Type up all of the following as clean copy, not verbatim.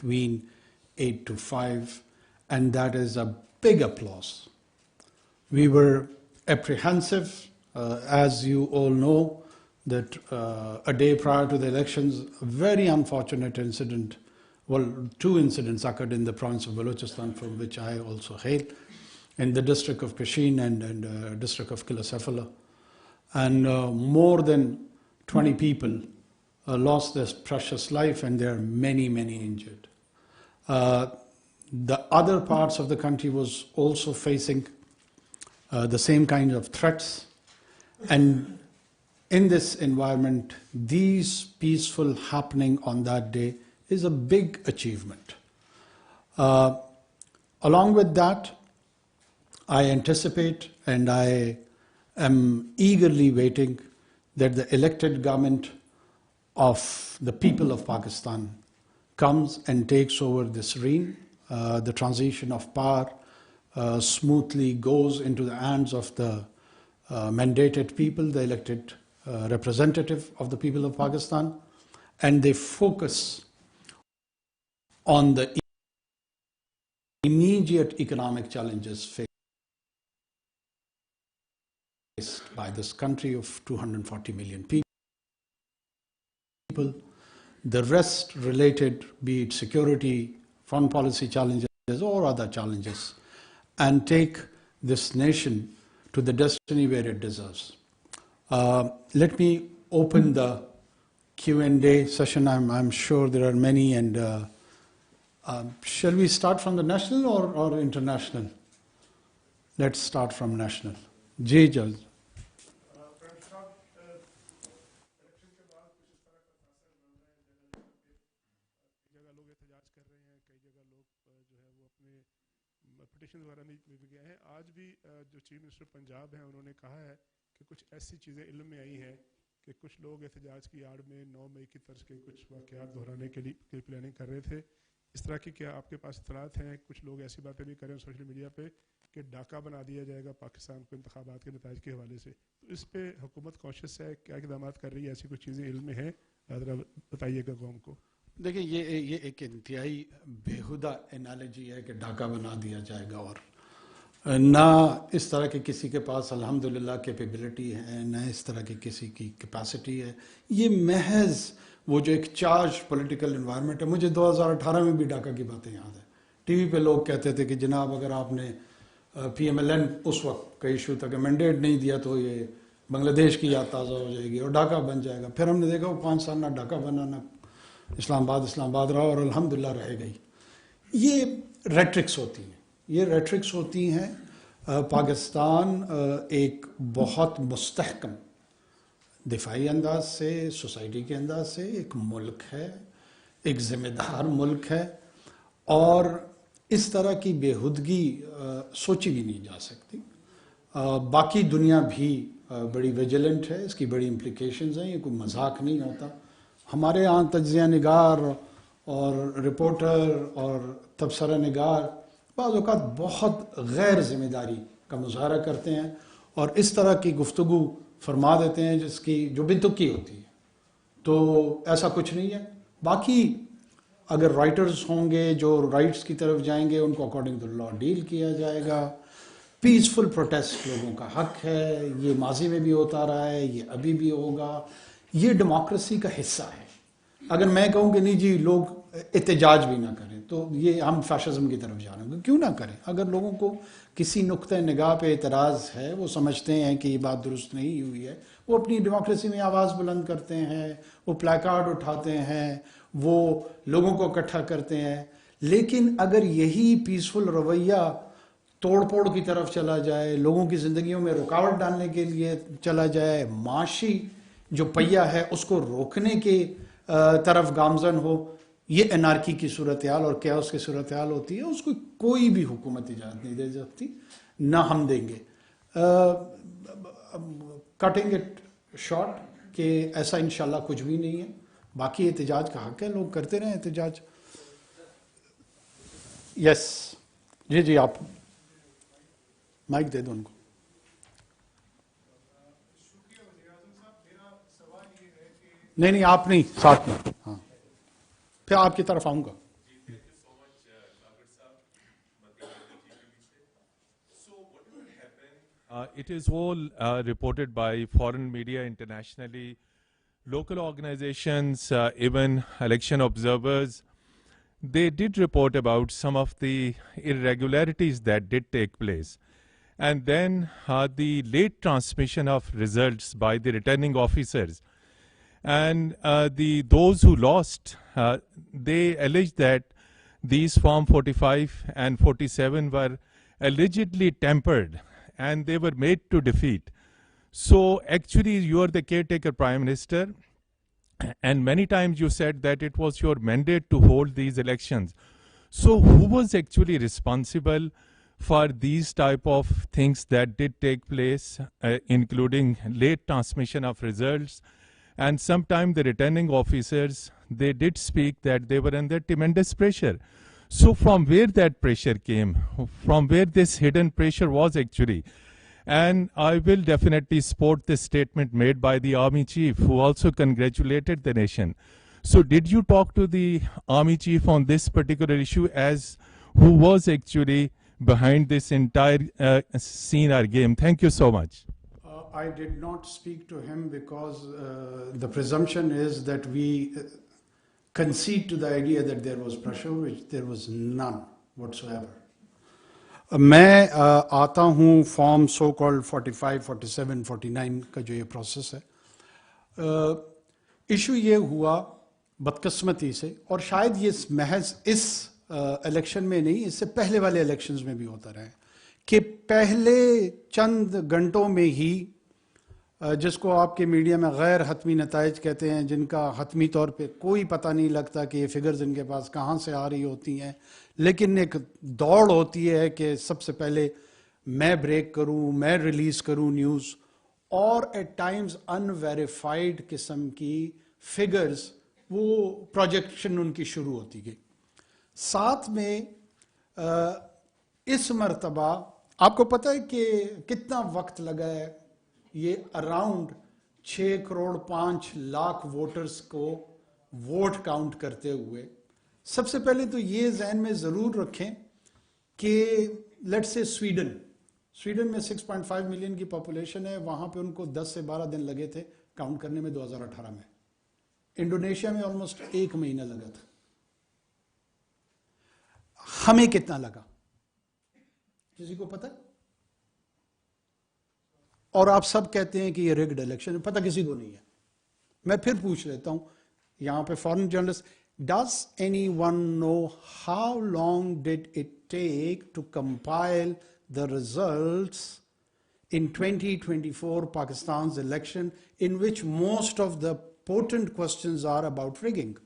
between 8 to 5, and that is a big applause. We were apprehensive, as you all know, that a day prior to the elections, a very unfortunate incident, well, two incidents occurred in the province of Balochistan, from which I also hail, in the district of Pishin and district of Kilasafala. And more than 20 people lost their precious life, and there are many, many injured. The other parts of the country was also facing the same kind of threats. And in this environment, these peaceful happening on that day is a big achievement. Along with that, I anticipate and I am eagerly waiting that the elected government of the people of Pakistan comes and takes over this reign. The transition of power smoothly goes into the hands of the mandated people, the elected representative of the people of Pakistan, and they focus on the immediate economic challenges faced by this country of 240 million people. The rest related, be it security, foreign policy challenges, or other challenges, and take this nation to the destiny where it deserves. Let me open the Q&A session. I'm sure there are many, and shall we start from the national or international? Let's start from national. Ji Jal. وغیرہ میں بھی گئے ہیں. آج بھی جو chief minister Punjab ہیں انہوں نے کہا ہے کہ کچھ ایسی چیزیں علم میں آئی ہیں کہ کچھ لوگ احتجاج کی آڑ میں 9 مئی کی طرز کے کچھ واقعات دہرانے کے لیے پلاننگ کر رہے تھے. اس طرح کی کیا آپ کے پاس اطلاعات ہیں؟ کچھ لوگ ایسی باتیں بھی کریں سوشل میڈیا پہ کہ ڈاکہ بنا دیا جائے گا پاکستان کو انتخابات کے نتائج کے حوالے سے. تو اس پہ حکومت کانشیس ہے؟ کیا اقدامات کر رہی ہے؟ ایسی کچھ چیزیں علم میں ہیں؟ ذرا بتائیے گا قوم کو. دیکھیں یہ ایک انتہائی بیہودہ انالوجی ہے کہ ڈاکہ بنا دیا جائے گا، اور نہ اس طرح کے کسی کے پاس الحمدللہ کیپیبلٹی ہے، نہ اس طرح کی کسی کی کیپیسٹی ہے. یہ محض وہ جو ایک چارج پولیٹیکل انوائرمنٹ ہے. مجھے 2018 میں بھی ڈاکہ کی باتیں یاد ہیں. ٹی وی پہ لوگ کہتے تھے کہ جناب اگر آپ نے پی ایم ایل این اس وقت کا ایشو تھا کہ مینڈیٹ نہیں دیا تو یہ بنگلہ دیش کی یاد تازہ ہو جائے گی اور ڈاکہ بن جائے گا. پھر ہم نے دیکھا وہ 5 سال نہ ڈاکہ بنا، نہ اسلام آباد رہا، اور الحمدللہ رہ گئی. یہ ریٹرکس ہوتی ہیں، یہ ریٹرکس ہوتی ہیں. پاکستان ایک بہت مستحکم دفاعی انداز سے، سوسائٹی کے انداز سے ایک ملک ہے، ایک ذمہ دار ملک ہے، اور اس طرح کی بےہودگی سوچی بھی نہیں جا سکتی. باقی دنیا بھی بڑی ویجیلنٹ ہے، اس کی بڑی امپلیکیشنز ہیں، یہ کوئی مذاق نہیں ہوتا. ہمارے یہاں تجزیہ نگار اور رپورٹر اور تبصرہ نگار بعض اوقات بہت غیر ذمہ داری کا مظاہرہ کرتے ہیں اور اس طرح کی گفتگو فرما دیتے ہیں جس کی جو بنتکی ہوتی ہے. تو ایسا کچھ نہیں ہے. باقی اگر رائٹرز ہوں گے جو رائٹس کی طرف جائیں گے ان کو اکارڈنگ ٹو لا ڈیل کیا جائے گا. پیسفل پروٹیسٹ لوگوں کا حق ہے، یہ ماضی میں بھی ہوتا رہا ہے، یہ ابھی بھی ہوگا. یہ ڈیموکریسی کا حصہ ہے. اگر میں کہوں کہ نہیں جی لوگ احتجاج بھی نہ کریں تو یہ ہم فیشزم کی طرف جا رہے ہیں. کیوں نہ کریں؟ اگر لوگوں کو کسی نقطہ نگاہ پہ اعتراض ہے، وہ سمجھتے ہیں کہ یہ بات درست نہیں ہوئی ہے، وہ اپنی ڈیموکریسی میں آواز بلند کرتے ہیں، وہ پلائی کارڈ اٹھاتے ہیں، وہ لوگوں کو اکٹھا کرتے ہیں. لیکن اگر یہی پیسفل رویہ توڑ پھوڑ کی طرف چلا جائے، لوگوں کی زندگیوں میں رکاوٹ ڈالنے کے لیے چلا جائے، معاشی جو پہیہ ہے اس کو روکنے کی طرف گامزن ہو، یہ انارکی کی صورتحال اور کیاس کی صورتحال ہوتی ہے. اس کو کوئی بھی حکومت اجازت نہیں دے سکتی، نہ ہم دیں گے. کٹنگ اٹ شارٹ کہ ایسا انشاءاللہ کچھ بھی نہیں ہے. باقی احتجاج کا حق ہے، لوگ کرتے رہیں احتجاج. یس جی آپ مائک دے دو ان کو. نہیں آپ نہیں، ساتھ میں. ہاں پھر آپ کی طرف آؤں گا. It is all reported by foreign media internationally, local organizations, even election observers. They did report about some of the irregularities that did take place. And then the late transmission of results by the returning officers. And those who lost, they alleged that these Form 45 and 47 were allegedly tampered and they were made to defeat. So actually you are the caretaker Prime Minister, and many times you said that it was your mandate to hold these elections. So who was actually responsible for these type of things that did take place, including late transmission of results? And sometimes the returning officers, they did speak that they were under tremendous pressure. So from where that pressure came, from where this hidden pressure was actually? And I will definitely support this statement made by the Army Chief, who also congratulated the nation. So did you talk to the Army Chief on this particular issue, as who was actually behind this entire scene or game? Thank you so much. I did not speak to him because the presumption is that we concede to the idea that there was pressure, which there was none whatsoever. میں آتا ہوں form so called 45, 47, 49 کا جو یہ process ہے. Issue یہ ہوا بدقسمتی سے، اور شاید یہ محض اس الیکشن میں نہیں، اس سے پہلے والے الیکشنز میں بھی ہوتا رہا ہے کہ پہلے چند گھنٹوں میں ہی جس کو آپ کے میڈیا میں غیر حتمی نتائج کہتے ہیں، جن کا حتمی طور پہ کوئی پتہ نہیں لگتا کہ یہ فگرز ان کے پاس کہاں سے آ رہی ہوتی ہیں، لیکن ایک دوڑ ہوتی ہے کہ سب سے پہلے میں بریک کروں، میں ریلیز کروں نیوز، اور ایٹ ٹائمز ان ویریفائڈ قسم کی فگرز، وہ پروجیکشن ان کی شروع ہوتی گئی. ساتھ میں اس مرتبہ آپ کو پتہ ہے کہ کتنا وقت لگا ہے یہ اراؤنڈ 6 کروڑ 5 لاکھ ووٹرز کو ووٹ کاؤنٹ کرتے ہوئے. سب سے پہلے تو یہ ذہن میں ضرور رکھیں کہ لیٹ سے سویڈن میں 6.5 ملین کی پاپولیشن ہے، وہاں پہ ان کو 10 سے 12 دن لگے تھے کاؤنٹ کرنے میں 2018 میں. انڈونیشیا میں آلموسٹ 1 مہینہ لگا تھا. ہمیں کتنا لگا کسی کو پتہ؟ اور آپ سب کہتے ہیں کہ یہ ریگڈ الیکشن، پتہ کسی کو نہیں ہے. میں پھر پوچھ لیتا ہوں یہاں پہ foreign journalist, does anyone know how long did it take to compile the results in 2024 Pakistan's election, in which most of the potent questions are about rigging?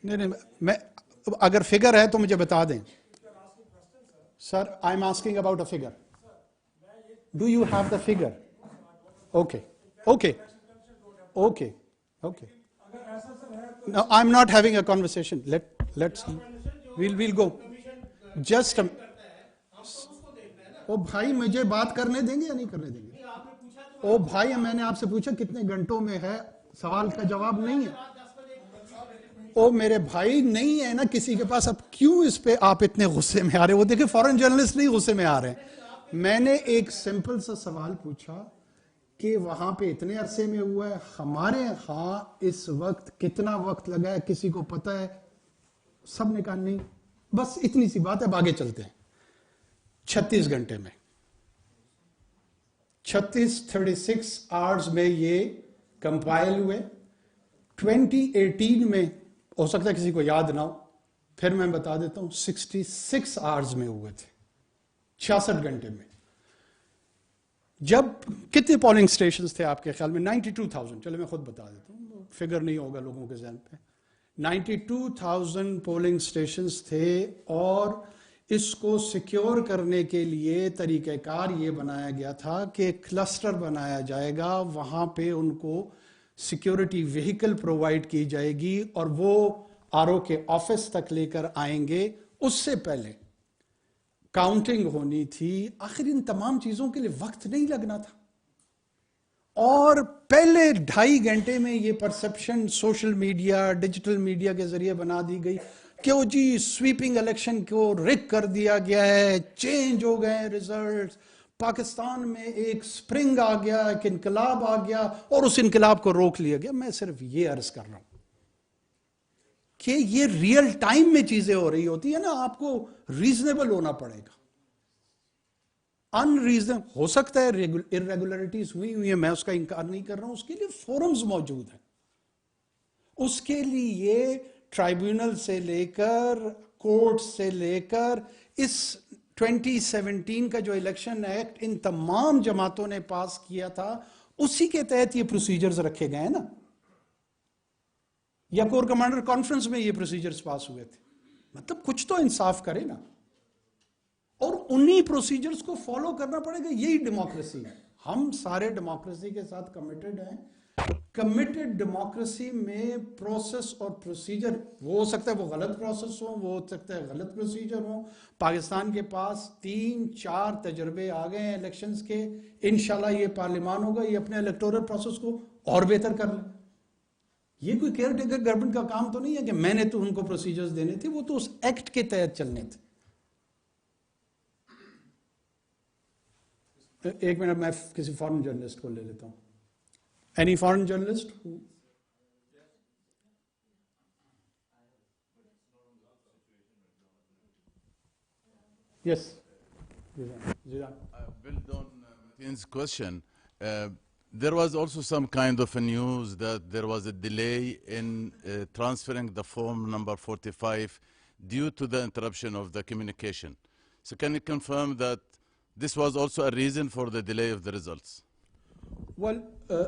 نہیں میں اگر فگر ہے تو مجھے بتا دیں. Sir, I'm asking about a figure. Do you have the figure? Okay. No, I'm not having a conversation. We'll go. Just او بھائی مجھے بات کرنے دیں گے یا نہیں کرنے دیں گے؟ او بھائی میں نے آپ سے پوچھا کتنے گھنٹوں میں ہے، سوال کا جواب نہیں ہے. او میرے بھائی نہیں ہے نا کسی کے پاس. اب کیوں اس پہ آپ اتنے غصے میں آ رہے؟ وہ دیکھیں فورن جرنلسٹ نہیں غصے میں آ رہے ہیں. میں نے ایک سمپل سا سوال پوچھا کہ وہاں پہ اتنے عرصے میں ہوا ہے، ہمارے ہاں اس وقت کتنا وقت لگا ہے کسی کو پتہ ہے؟ سب نے کہا نہیں. بس اتنی سی بات ہے، آگے چلتے ہیں. 36 گھنٹے میں 36 آورز میں یہ کمپائل ہوئے. 2018 میں ہو سکتا ہے کسی کو یاد نہ ہو، پھر میں بتا دیتا ہوں، 66 آورز میں ہوئے تھے، 66 گھنٹے میں. جب کتنے پولنگ سٹیشنز تھے آپ کے خیال میں؟ 92,000. چلو میں خود بتا دیتا ہوں، فگر نہیں ہوگا لوگوں کے ذہن پہ. 92,000 پولنگ سٹیشنز تھے، اور اس کو سیکیور کرنے کے لیے طریقہ کار یہ بنایا گیا تھا کہ کلسٹر بنایا جائے گا، وہاں پہ ان کو سیکیورٹی وہیکل پرووائڈ کی جائے گی، اور وہ آر او کے آفس تک لے کر آئیں گے. اس سے پہلے کاؤنٹنگ ہونی تھی. آخر ان تمام چیزوں کے لیے وقت نہیں لگنا تھا، اور پہلے 2.5 گھنٹے میں یہ perception social media digital media کے ذریعے بنا دی گئی कि वो जी स्वीपिंग इलेक्शन को रिक कर दिया गया है, चेंज हो गए रिजल्ट्स, पाकिस्तान में एक स्प्रिंग आ गया, एक इनकलाब आ गया और उस इनकलाब को रोक लिया गया। मैं सिर्फ ये अर्ज कर रहा हूं कि ये रियल टाइम में चीजें हो रही होती है ना, आपको रीजनेबल होना पड़ेगा। अनरीजनेबल हो सकता है, इरेगुलरिटीज हुई है, मैं उसका इनकार नहीं कर रहा हूं, उसके लिए फोरम्स मौजूद हैं। उसके लिए ट्राइब्यूनल से लेकर, कोर्ट से लेकर, इस 2017 का जो इलेक्शन एक्ट इन तमाम जमातों ने पास किया था, उसी के तहत ये प्रोसीजर्स रखे गए हैं ना, या कोर कमांडर कॉन्फ्रेंस में ये प्रोसीजर्स पास हुए थे। मतलब कुछ तो इंसाफ करे ना, और उन्हीं प्रोसीजर्स को फॉलो करना पड़ेगा। यही डेमोक्रेसी है। हम सारे डेमोक्रेसी के साथ कमिटेड हैं। कमिटेड डेमोक्रेसी में प्रोसेस और प्रोसीजर, वो हो सकता है वो गलत प्रोसेस हो, वो हो सकता है गलत प्रोसीजर हो। पाकिस्तान के पास 3-4 तजर्बे आ गए हैं इलेक्शंस के। इंशाल्लाह ये पार्लियामान होगा, ये अपने इलेक्टोरल प्रोसेस को और बेहतर कर ले। ये कोई केयर टेकर गवर्नमेंट का काम तो नहीं है कि मैंने तो उनको प्रोसीजर्स देने थे, वो तो उस एक्ट के तहत चलने थे। एक मिनट, मैं किसी फॉरेन जर्नलिस्ट को ले लेता हूं। Any foreign journalist? Yes, build on Mateen's question. There was also some kind of a news that there was a delay in transferring the form number 45 due to the interruption of the communication. So can you confirm that this was also a reason for the delay of the results? Well,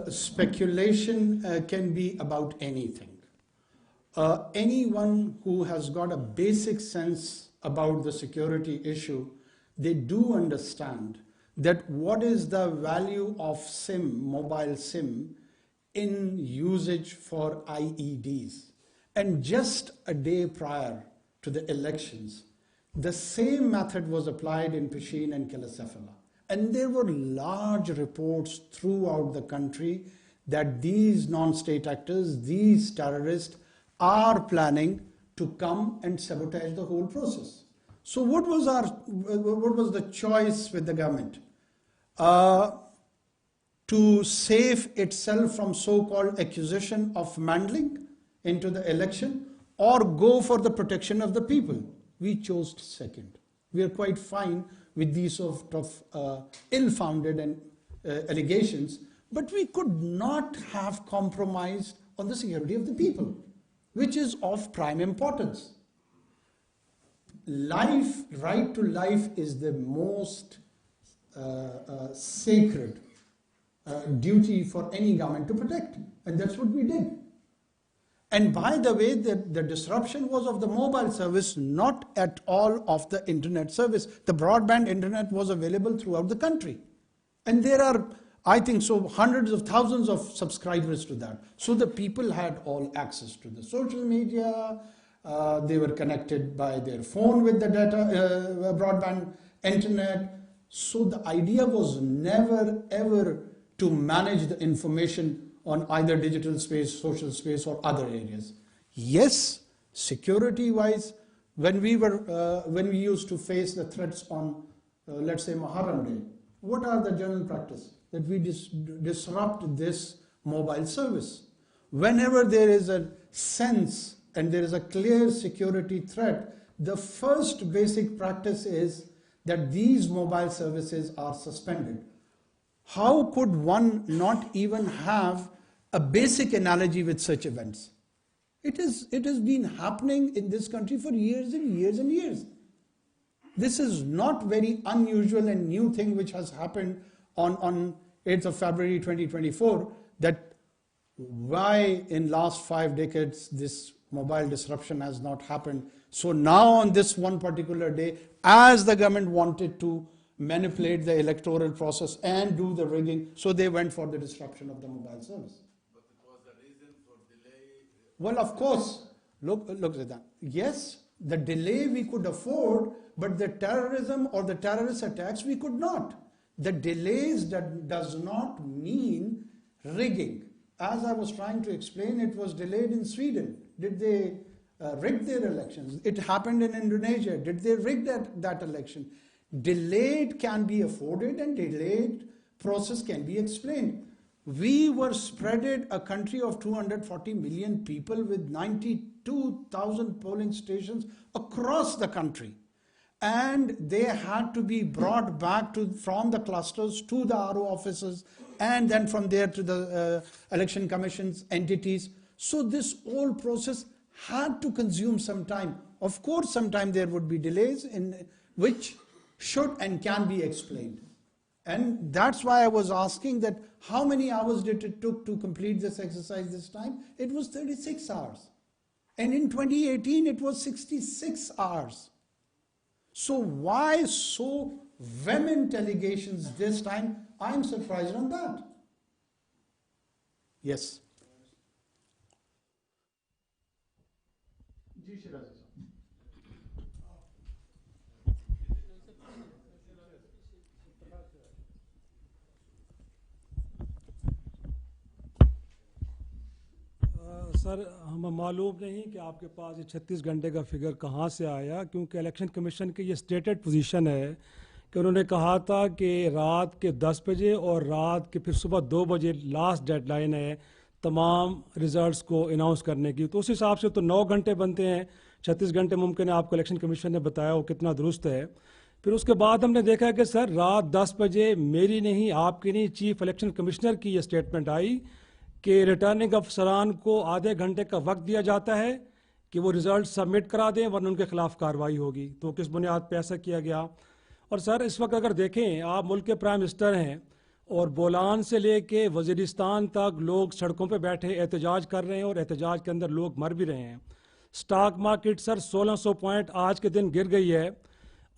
speculation can be about anything. Anyone who has got a basic sense about the security issue, they do understand that what is the value of SIM, mobile SIM, in usage for IEDs. And just a day prior to the elections, the same method was applied in Pishin and Kilisafala. And there were large reports throughout the country that these non-state actors, these terrorists, are planning to come and sabotage the whole process. So what was the choice with the government? To save itself from so-called accusation of meddling into the election, or go for the protection of the people. We chose second. We are quite fine with these sort of ill-founded and allegations, but we could not have compromised on the security of the people, which is of prime importance. Life, right to life, is the most sacred duty for any government to protect, and that's what we did. And by the way, the disruption was of the mobile service, not at all of the internet service. The broadband internet was available throughout the country. And there are, I think so, hundreds of thousands of subscribers to that. So the people had all access to the social media. They were connected by their phone with the data, broadband internet. So the idea was never ever to manage the information on either digital space, social space, or other areas. Yes, security-wise, when we used to face the threats on, let's say, Muharram Day, what are the general practice? That we disrupt this mobile service. Whenever there is a sense and there is a clear security threat, the first basic practice is that these mobile services are suspended. How could one not even have a basic analogy with such events? It has been happening in this country for years and years and years. This is not very unusual and new thing which has happened on 8th of February 2024, that why in last 5 decades this mobile disruption has not happened. So now on this one particular day, as the government wanted to manipulate the electoral process and do the rigging, so they went for the disruption of the mobile service. But it was the reason for delay? Well, of course, look at that. Yes, the delay we could afford, but the terrorism or the terrorist attacks we could not. The delays that does not mean rigging. As I was trying to explain, it was delayed in Sweden. Did they rig their elections? It happened in Indonesia. Did they rig that election? Delayed can be afforded and delayed process can be explained. We were spreaded a country of 240 million people with 92,000 polling stations across the country. And they had to be brought back from the clusters to the RO offices and then from there to the election commission's entities. So this whole process had to consume some time. Of course, sometime there would be delays in which should and can be explained. And that's why I was asking that how many hours did it took to complete this exercise this time? It was 36 hours. And in 2018, it was 66 hours. So why so vehement allegations this time? I'm surprised on that. Yes. سر ہمیں معلوم نہیں کہ آپ کے پاس یہ 36 گھنٹے کا figure کہاں سے آیا، کیونکہ الیکشن کمیشن کی یہ اسٹیٹڈ پوزیشن ہے کہ انہوں نے کہا تھا کہ رات کے 10 بجے اور رات کے پھر صبح 2 بجے لاسٹ ڈیڈ لائن ہے تمام ریزلٹس کو اناؤنس کرنے کی. تو اس حساب سے تو 9 گھنٹے بنتے ہیں. 36 گھنٹے ممکن ہے آپ کو الیکشن کمیشن نے بتایا وہ کتنا درست ہے. پھر اس کے بعد ہم نے دیکھا کہ سر رات 10 بجے میری نہیں، آپ کی نہیں، چیف الیکشن کمشنر کی یہ اسٹیٹمنٹ آئی کہ ریٹرننگ افسران کو آدھے گھنٹے کا وقت دیا جاتا ہے کہ وہ ریزلٹ سبمٹ کرا دیں ورنہ ان کے خلاف کارروائی ہوگی. تو کس بنیاد پہ ایسا کیا گیا؟ اور سر اس وقت اگر دیکھیں آپ ملک کے پرائم منسٹر ہیں اور بولان سے لے کے وزیرستان تک لوگ سڑکوں پہ بیٹھے احتجاج کر رہے ہیں اور احتجاج کے اندر لوگ مر بھی رہے ہیں. سٹاک مارکیٹ سر 1600 پوائنٹ آج کے دن گر گئی ہے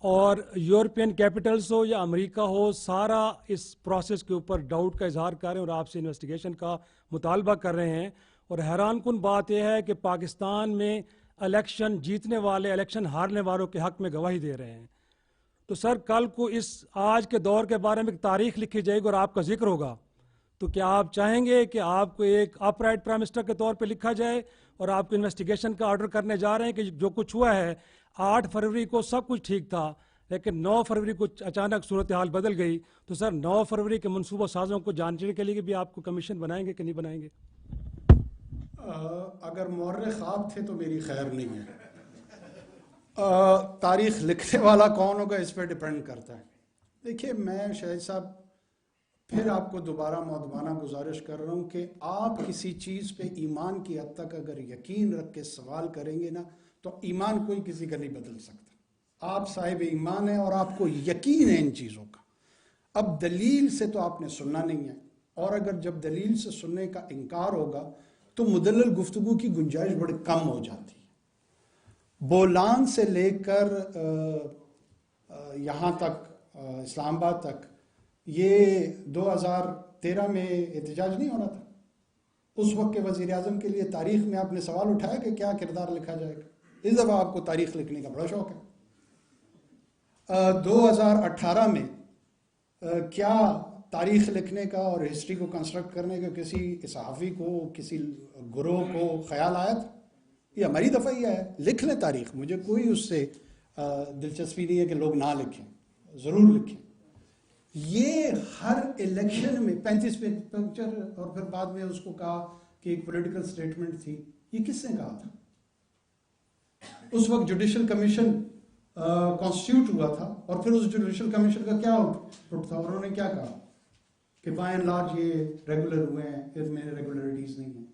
اور یورپین کیپٹلز ہو یا امریکہ ہو سارا اس پروسیس کے اوپر ڈاؤٹ کا اظہار کر رہے ہیں اور آپ سے انویسٹیگیشن کا مطالبہ کر رہے ہیں. اور حیران کن بات یہ ہے کہ پاکستان میں الیکشن جیتنے والے الیکشن ہارنے والوں کے حق میں گواہی دے رہے ہیں. تو سر کل کو اس آج کے دور کے بارے میں ایک تاریخ لکھی جائے گی اور آپ کا ذکر ہوگا تو کیا آپ چاہیں گے کہ آپ کو ایک اپ رائٹ پرائم منسٹر کے طور پہ لکھا جائے اور آپ کو انویسٹیگیشن کا آرڈر کرنے جا رہے ہیں کہ جو کچھ ہوا ہے 8 فروری کو سب کچھ ٹھیک تھا لیکن 9 فروری کو اچانک صورتحال بدل گئی. تو سر 9 فروری کے منصوبہ سازوں کو جانچنے کے لیے بھی آپ کو کمیشن بنائیں گے کہ نہیں بنائیں گے؟ اگر مورخ خواب تھے تو میری خیر نہیں ہے. تاریخ لکھنے والا کون ہوگا اس پہ ڈیپینڈ کرتا ہے. دیکھیے میں شاہد صاحب پھر آپ کو دوبارہ مؤدبانہ گزارش کر رہا ہوں کہ آپ کسی چیز پہ ایمان کی حد تک اگر یقین رکھ کے سوال کریں گے نا تو ایمان کوئی کسی کا نہیں بدل سکتا. آپ صاحب ایمان ہیں اور آپ کو یقین ہے ان چیزوں کا. اب دلیل سے تو آپ نے سننا نہیں ہے اور اگر جب دلیل سے سننے کا انکار ہوگا تو مدلل گفتگو کی گنجائش بڑی کم ہو جاتی ہے. بولان سے لے کر یہاں تک اسلام آباد تک یہ 2013 میں احتجاج نہیں ہونا تھا. اس وقت کے وزیر اعظم کے لیے تاریخ میں آپ نے سوال اٹھایا کہ کیا کردار لکھا جائے گا. اس دفعہ آپ کو تاریخ لکھنے کا بڑا شوق ہے. 2018 میں کیا تاریخ لکھنے کا اور ہسٹری کو کنسٹرکٹ کرنے کا کسی صحافی کو کسی گروہ کو خیال آیا تھا؟ یہ ہماری دفعہ ہی ہے. لکھ لیں تاریخ، مجھے کوئی اس سے دلچسپی نہیں ہے کہ لوگ نہ لکھیں، ضرور لکھیں. یہ ہر الیکشن میں 35 پکچر اور پھر بعد میں اس کو کہا کہ ایک پولیٹیکل سٹیٹمنٹ تھی. یہ کس نے کہا تھا؟ اس وقت جوڈیشل کمیشن کانسٹیٹیوٹ ہوا تھا اور پھر اس جوڈیشل کمیشن کا کیا آؤٹ تھا؟ انہوں نے کیا کہا کہ بائی اینڈ لارج یہ ریگولر ہوئے ہیں، اس میں ریگولرٹیز نہیں ہیں.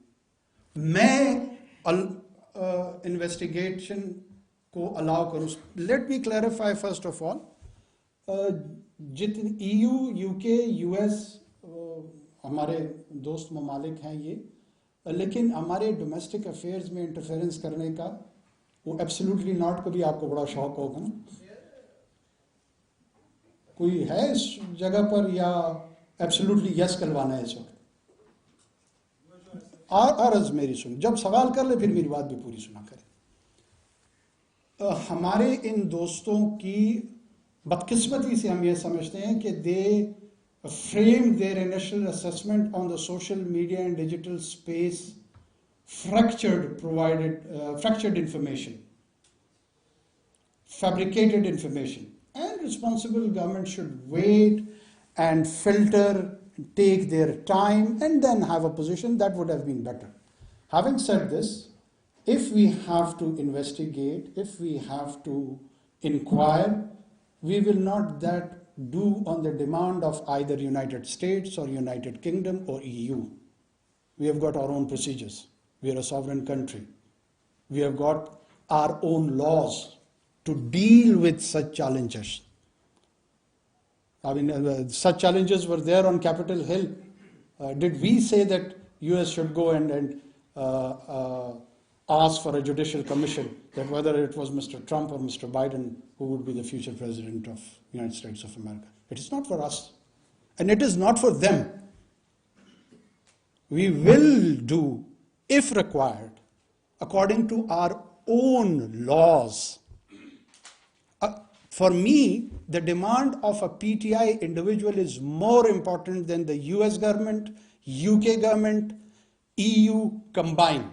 میں انویسٹیگیشن کو الاؤ کروں. Let me clarify first of all جتنے یو کے یو ایس ہمارے دوست ممالک ہیں یہ، لیکن ہمارے ڈومیسٹک افیئرز میں انٹرفیئرنس کرنے کا وہ ایبسلیوٹلی ناٹ کو بھی آپ کو بڑا شوق ہوگا نا. کوئی ہے اس جگہ پر یا ایبسلیوٹلی یس کلوانا ہے اس وقت؟ عرض میری سن، جب سوال کر لے پھر میری بات بھی پوری سنا کریں. ہمارے ان دوستوں کی بدقسمتی سے ہم یہ سمجھتے ہیں کہ they frame their initial assessment on the social media and digital space fractured information, fabricated information. And responsible government should wait and filter, take their time, and then have a position. That would have been better. Having said this, if we have to investigate, if we have to inquire, we will not that do on the demand of either United States or United Kingdom or EU. We have got our own procedures. We are a sovereign country. We have got our own laws to deal with such challenges. I mean, such challenges were there on Capitol Hill. Did we say that US should go and ask for a judicial commission, that whether it was Mr. Trump or Mr. Biden who would be the future president of the United States of America? It is not for us. And it is not for them. We will do, if required, according to our own laws. For me, the demand of a PTI individual is more important than the US government, UK government, EU combined.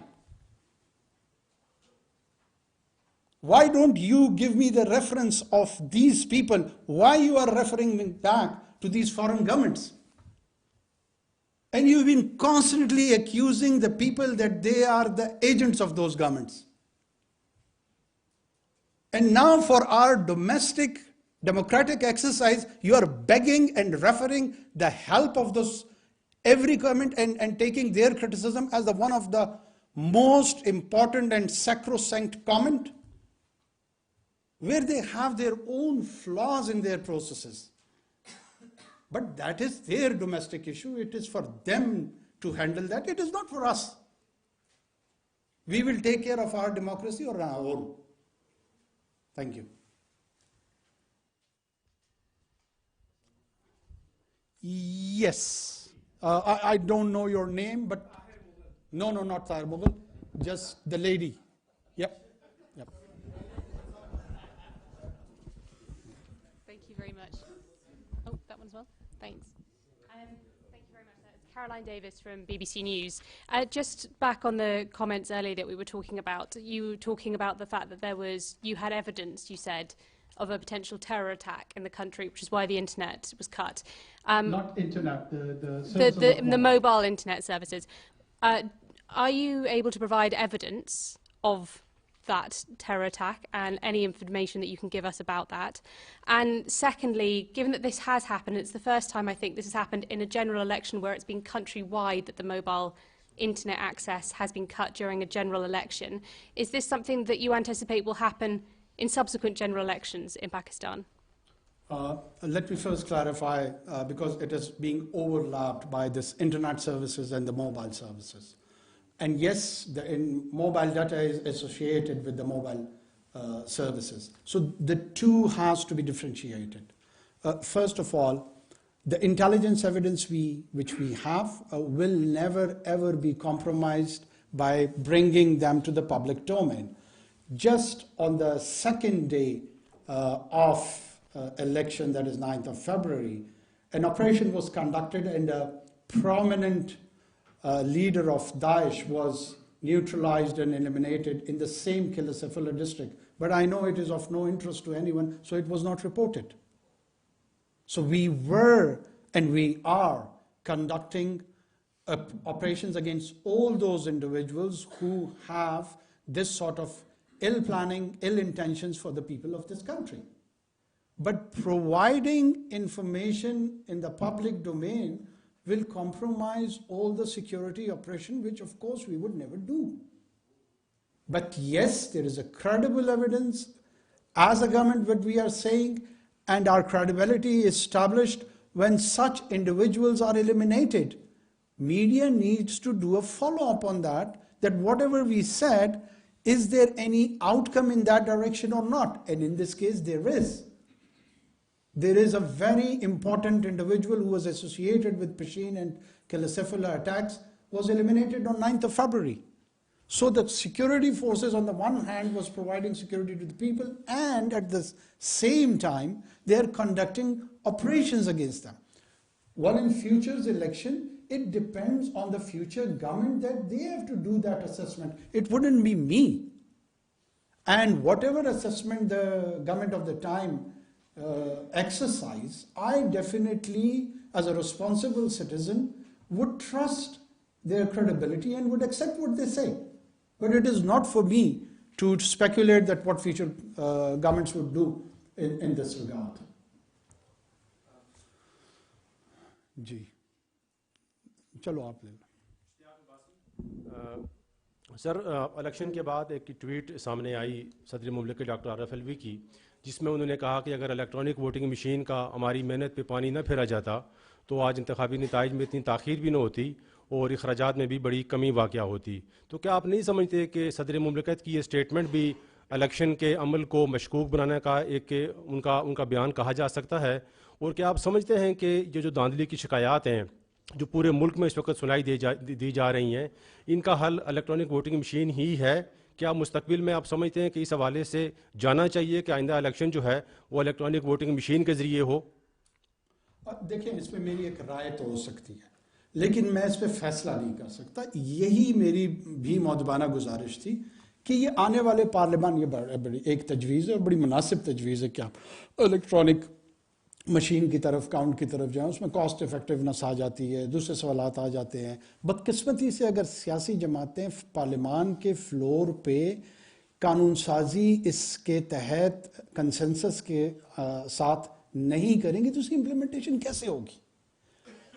Why don't you give me the reference of these people? Why you are referring me back to these foreign governments? And you've been constantly accusing the people that they are the agents of those governments. And now for our domestic democratic exercise, you are begging and referring the help of those every government and taking their criticism as the one of the most important and sacrosanct comment, where they have their own flaws in their processes. But that is their domestic issue. It is for them to handle that. It is not for us. We will take care of our democracy on our own. Thank you. Yes. I don't know your name, but no, not Tahir Mughal. Just the lady. Yep. Thank you very much. Oh, that one as well. Thanks. Thank you very much. That's Caroline Davis from BBC News. Just back on the comments earlier that we were talking about, you were talking about the fact that you had evidence, you said, of a potential terror attack in the country, which is why the internet was cut. Not internet, the mobile internet services. Are you able to provide evidence of that terror attack and any information that you can give us about that? And secondly, given that this has happened, it's the first time I think this has happened in a general election where it's been countrywide that the mobile internet access has been cut during a general election. Is this something that you anticipate will happen in subsequent general elections in Pakistan? Let me first clarify, because it is being overlapped by this internet services and the mobile services. And yes, the mobile data is associated with the mobile services. So the two has to be differentiated. First of all, the intelligence evidence which we have will never ever be compromised by bringing them to the public domain. Just on the second day of election, that is 9th of February, an operation was conducted and a prominent leader of Daesh was neutralized and eliminated in the same Killasafullah district. But I know it is of no interest to anyone, so it was not reported. So we were and we are conducting operations against all those individuals who have this sort of ill planning, ill intentions for the people of this country. But providing information in the public domain will compromise all the security operation, which of course we would never do. But yes, there is a credible evidence as a government what we are saying, and our credibility is established when such individuals are eliminated. Media needs to do a follow-up on that whatever we said, is there any outcome in that direction or not? And in this case, there is. There is a very important individual who was associated with Pashin and Killasafullah attacks was eliminated on 9th of February. So the security forces on the one hand was providing security to the people, and at the same time they are conducting operations against them. Well, in future's election, it depends on the future government that they have to do that assessment. It wouldn't be me. And whatever assessment the government of the time exercise, I definitely, as a responsible citizen, would trust their credibility and would accept what they say. But it is not for me to speculate that what future governments would do in this regard. جی چلو آپ لے لو. سر election کے بعد ایک tweet سامنے آئی صدر مملکت doctor عارف الوی کی، جس میں انہوں نے کہا کہ اگر الیکٹرانک ووٹنگ مشین کا ہماری محنت پہ پانی نہ پھیرا جاتا تو آج انتخابی نتائج میں اتنی تاخیر بھی نہ ہوتی اور اخراجات میں بھی بڑی کمی واقع ہوتی. تو کیا آپ نہیں سمجھتے کہ صدر مملکت کی یہ اسٹیٹمنٹ بھی الیکشن کے عمل کو مشکوک بنانے کا ایک ان کا بیان کہا جا سکتا ہے؟ اور کیا آپ سمجھتے ہیں کہ یہ جو دھاندلی کی شکایات ہیں جو پورے ملک میں اس وقت سنائی دی جا رہی ہیں، ان کا حل الیکٹرانک ووٹنگ مشین ہی ہے؟ کیا مستقبل میں آپ سمجھتے ہیں کہ اس حوالے سے جانا چاہیے کہ آئندہ الیکشن جو ہے وہ الیکٹرانک ووٹنگ مشین کے ذریعے ہو؟ دیکھیں، اس پہ میری ایک رائے تو ہو سکتی ہے، لیکن میں اس پہ فیصلہ نہیں کر سکتا. یہی میری بھی مؤدبانہ گزارش تھی کہ یہ آنے والے پارلیمان، یہ بڑی ایک تجویز ہے اور بڑی مناسب تجویز ہے کہ آپ الیکٹرانک مشین کی طرف، کاؤنٹ کی طرف جائیں. اس میں کاسٹ افیکٹونیس آ جاتی ہے، دوسرے سوالات آ جاتے ہیں. بدقسمتی سے اگر سیاسی جماعتیں پارلیمان کے فلور پہ قانون سازی اس کے تحت کنسنسس کے ساتھ نہیں کریں گی تو اس کی امپلیمنٹیشن کیسے ہوگی؟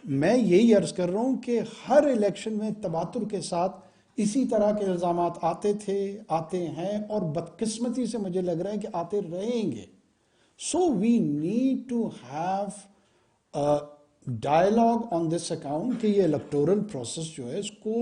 میں یہی عرض کر رہا ہوں کہ ہر الیکشن میں تواتر کے ساتھ اسی طرح کے الزامات آتے تھے، آتے ہیں، اور بدقسمتی سے مجھے لگ رہا ہے کہ آتے رہیں گے. So we need to have a dialogue on this account کہ یہ electoral process جو ہے اس کو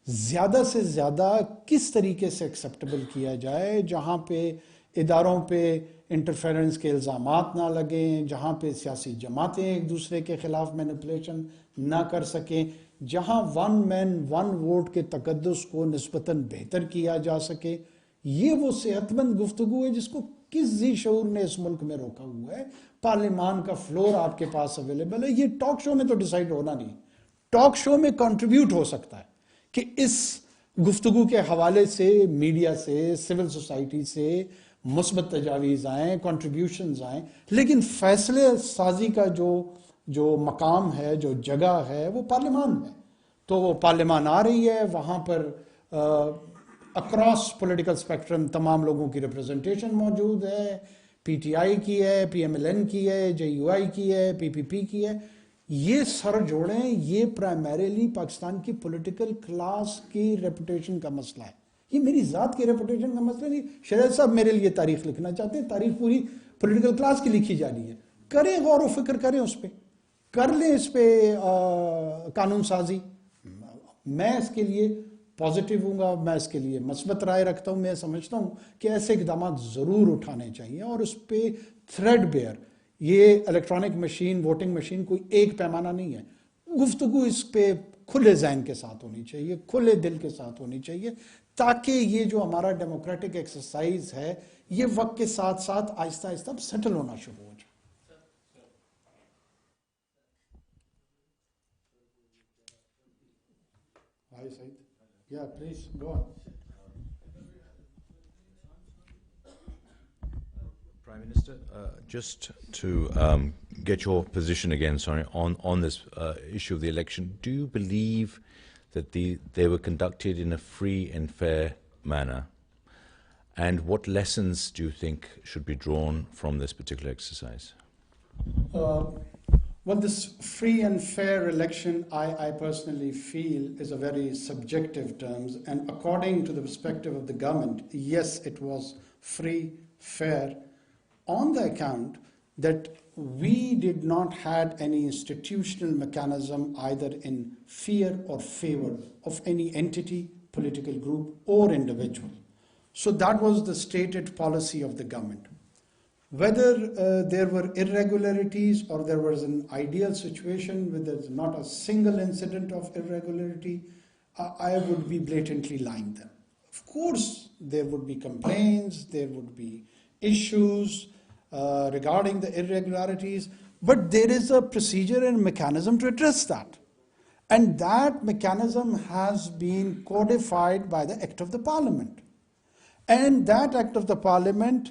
زیادہ سے زیادہ کس طریقے سے ایکسیپٹیبل کیا جائے، جہاں پہ اداروں پہ انٹرفیرنس کے الزامات نہ لگیں، جہاں پہ سیاسی جماعتیں ایک دوسرے کے خلاف مینپولیشن نہ کر سکیں، جہاں ون مین ون ووٹ کے تقدس کو نسبتاً بہتر کیا جا سکے. یہ وہ صحت مند گفتگو ہے جس کو کس ذی شعور نے اس ملک میں روکا ہوا ہے. پارلیمان کا فلور آپ کے پاس اویلیبل ہے. یہ ٹاک شو میں تو ڈیسائیڈ ہونا نہیں، ٹاک شو میں کنٹریبیوٹ ہو سکتا ہے کہ اس گفتگو کے حوالے سے میڈیا سے، سول سوسائٹی سے مثبت تجاویز آئیں، کنٹریبیوشنز آئیں، لیکن فیصلے سازی کا جو مقام ہے، جو جگہ ہے، وہ پارلیمان ہے. تو وہ پارلیمان آ رہی ہے، وہاں پر اکراس پولیٹیکل اسپیکٹرم تمام لوگوں کی ریپرزنٹیشن موجود ہے. پی ٹی آئی کی ہے، پی ایم ایل این کی ہے، جے یو آئی کی ہے، پی پی پی کی ہے. یہ سر جوڑیں، یہ پرائمریلی پاکستان کی پولیٹیکل کلاس کی ریپوٹیشن کا مسئلہ ہے. یہ میری ذات کی ریپوٹیشن کا مسئلہ نہیں. شریعت صاحب میرے لیے تاریخ لکھنا چاہتے ہیں، تاریخ پوری پولیٹیکل کلاس کی لکھی جا رہی ہے. کریں غور و فکر، کریں اس پہ، کر لیں اس پہ قانون سازی. میں اس کے لیے پازیٹیو ہوں گا، میں اس کے لیے مثبت رائے رکھتا ہوں. میں سمجھتا ہوں کہ ایسے اقدامات ضرور اٹھانے چاہیے اور اس پہ تھریڈ بیئر. یہ الیکٹرانک مشین، ووٹنگ مشین کوئی ایک پیمانہ نہیں ہے. گفتگو اس پہ کھلے ذہن کے ساتھ ہونی چاہیے، کھلے دل کے ساتھ ہونی چاہیے، تاکہ یہ جو ہمارا ڈیموکریٹک ایکسرسائز ہے یہ وقت کے ساتھ ساتھ آہستہ آہستہ سیٹل ہونا شروع ہو جائے. Hi, Said. Yeah, please, go on. Prime Minister, just to get your position again, on this issue of the election, do you believe that they were conducted in a free and fair manner? And what lessons do you think should be drawn from this particular exercise? Well, this free and fair election, I personally feel, is a very subjective term. And according to the perspective of the government, yes, it was free, fair, on the account that we did not have any institutional mechanism either in fear or favor of any entity, political group, or individual. So that was the stated policy of the government. Whether there were irregularities or there was an ideal situation where there's not a single incident of irregularity, I would be blatantly lying then. Of course, there would be complaints, there would be issues regarding the irregularities, but there is a procedure and mechanism to address that. And that mechanism has been codified by the Act of the Parliament. And that Act of the Parliament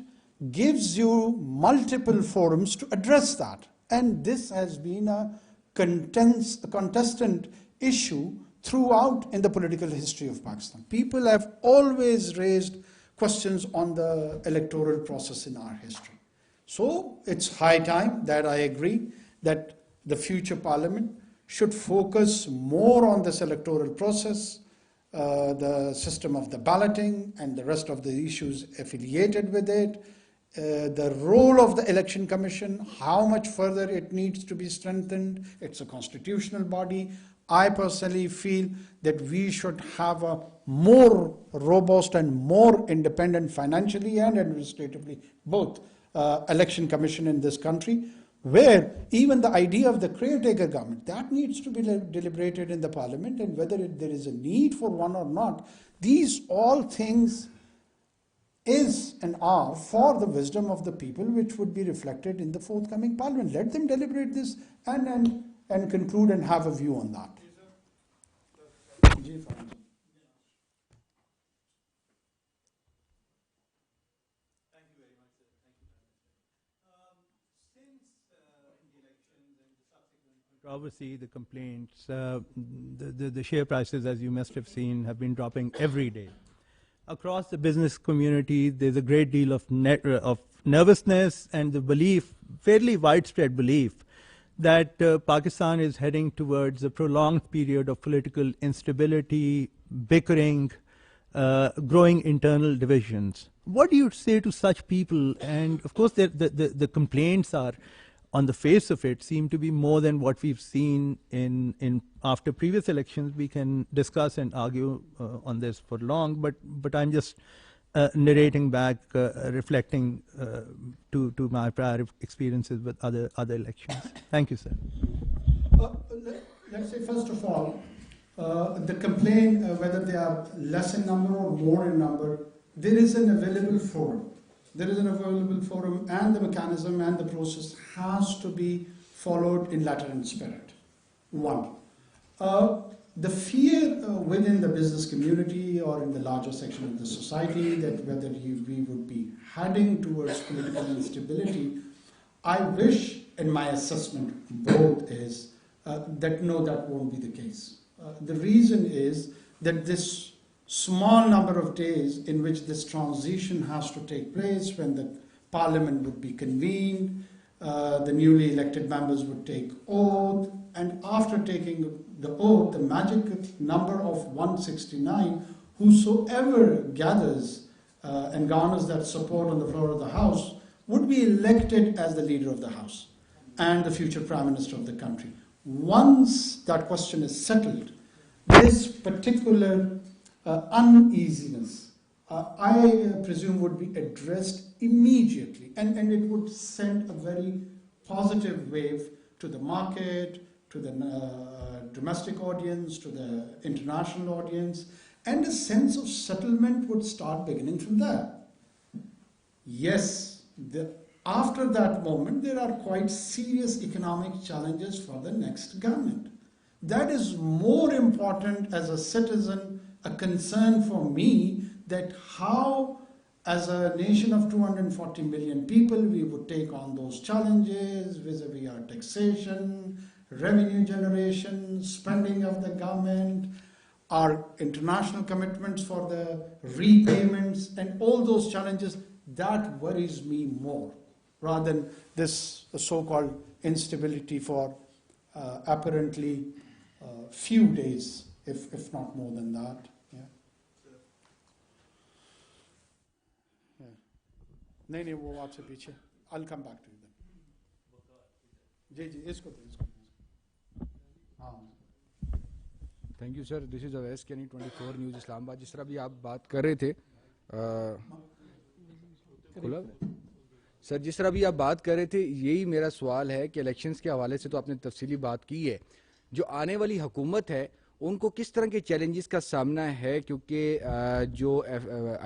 gives you multiple forums to address that. And this has been a contestant issue throughout in the political history of Pakistan. People have always raised questions on the electoral process in our history. So it's high time that I agree that the future Parliament should focus more on this electoral process, the system of the balloting and the rest of the issues affiliated with it, the role of the Election Commission, how much further it needs to be strengthened. It's a constitutional body. I personally feel that we should have a more robust and more independent financially and administratively, both Election Commission in this country, where even the idea of the caretaker government, that needs to be deliberated in the Parliament, and whether there is a need for one or not. These all things is and are for the wisdom of the people, which would be reflected in the forthcoming Parliament. Let them deliberate this and conclude and have a view on that. Controversy, the complaints, the share prices, as you must have seen, have been dropping every day. Across the business community, there's a great deal of nervousness and the belief, fairly widespread belief, that Pakistan is heading towards a prolonged period of political instability, bickering, growing internal divisions. What do you say to such people? And of course, the complaints are, on the face of it, seem to be more than what we've seen in after previous elections. We can discuss and argue on this for long, but I'm just narrating back, reflecting to my prior experiences with other elections. Thank you, sir. Let's say, first of all, the complaint, whether they are less in number or more in number, there is an available forum. There is an available forum, and the mechanism and the process has to be followed in letter and spirit. One, the fear within the business community or in the larger section of the society that whether we would be heading towards political instability, I wish, in my assessment, both is that no, that won't be the case. The reason is that this small number of days in which this transition has to take place, when the Parliament would be convened, the newly elected members would take oath, and after taking the oath, the magic number of 169, whosoever gathers and garners that support on the floor of the House would be elected as the leader of the House and the future Prime Minister of the country. Once that question is settled, this particular uneasiness, I presume, would be addressed immediately, and it would send a very positive wave to the market, to the domestic audience, to the international audience, and a sense of settlement would start beginning from there. Yes, after that moment, there are quite serious economic challenges for the next government. That is more important as a citizen, a concern for me, that how, as a nation of 240 million people, we would take on those challenges vis-a-vis our taxation, revenue generation, spending of the government, our international commitments for the repayments, and all those challenges. That worries me more, rather than this so-called instability for apparently few days, if not more than that. नहीं वो आपसे पीछे. I'll come back to you then. जी इसको हाँ. Thank you, sir. This is Awais Kenny, 24 News Islamabad. जिस तरह भी आप बात कर रहे थे, खुला सर, जिस तरह भी आप बात कर रहे थे, यही मेरा सवाल है कि इलेक्शंस के हवाले से तो आपने तफसीली बात की है. जो आने वाली हुकूमत है उनको किस तरह के चैलेंजेस का सामना है, क्योंकि जो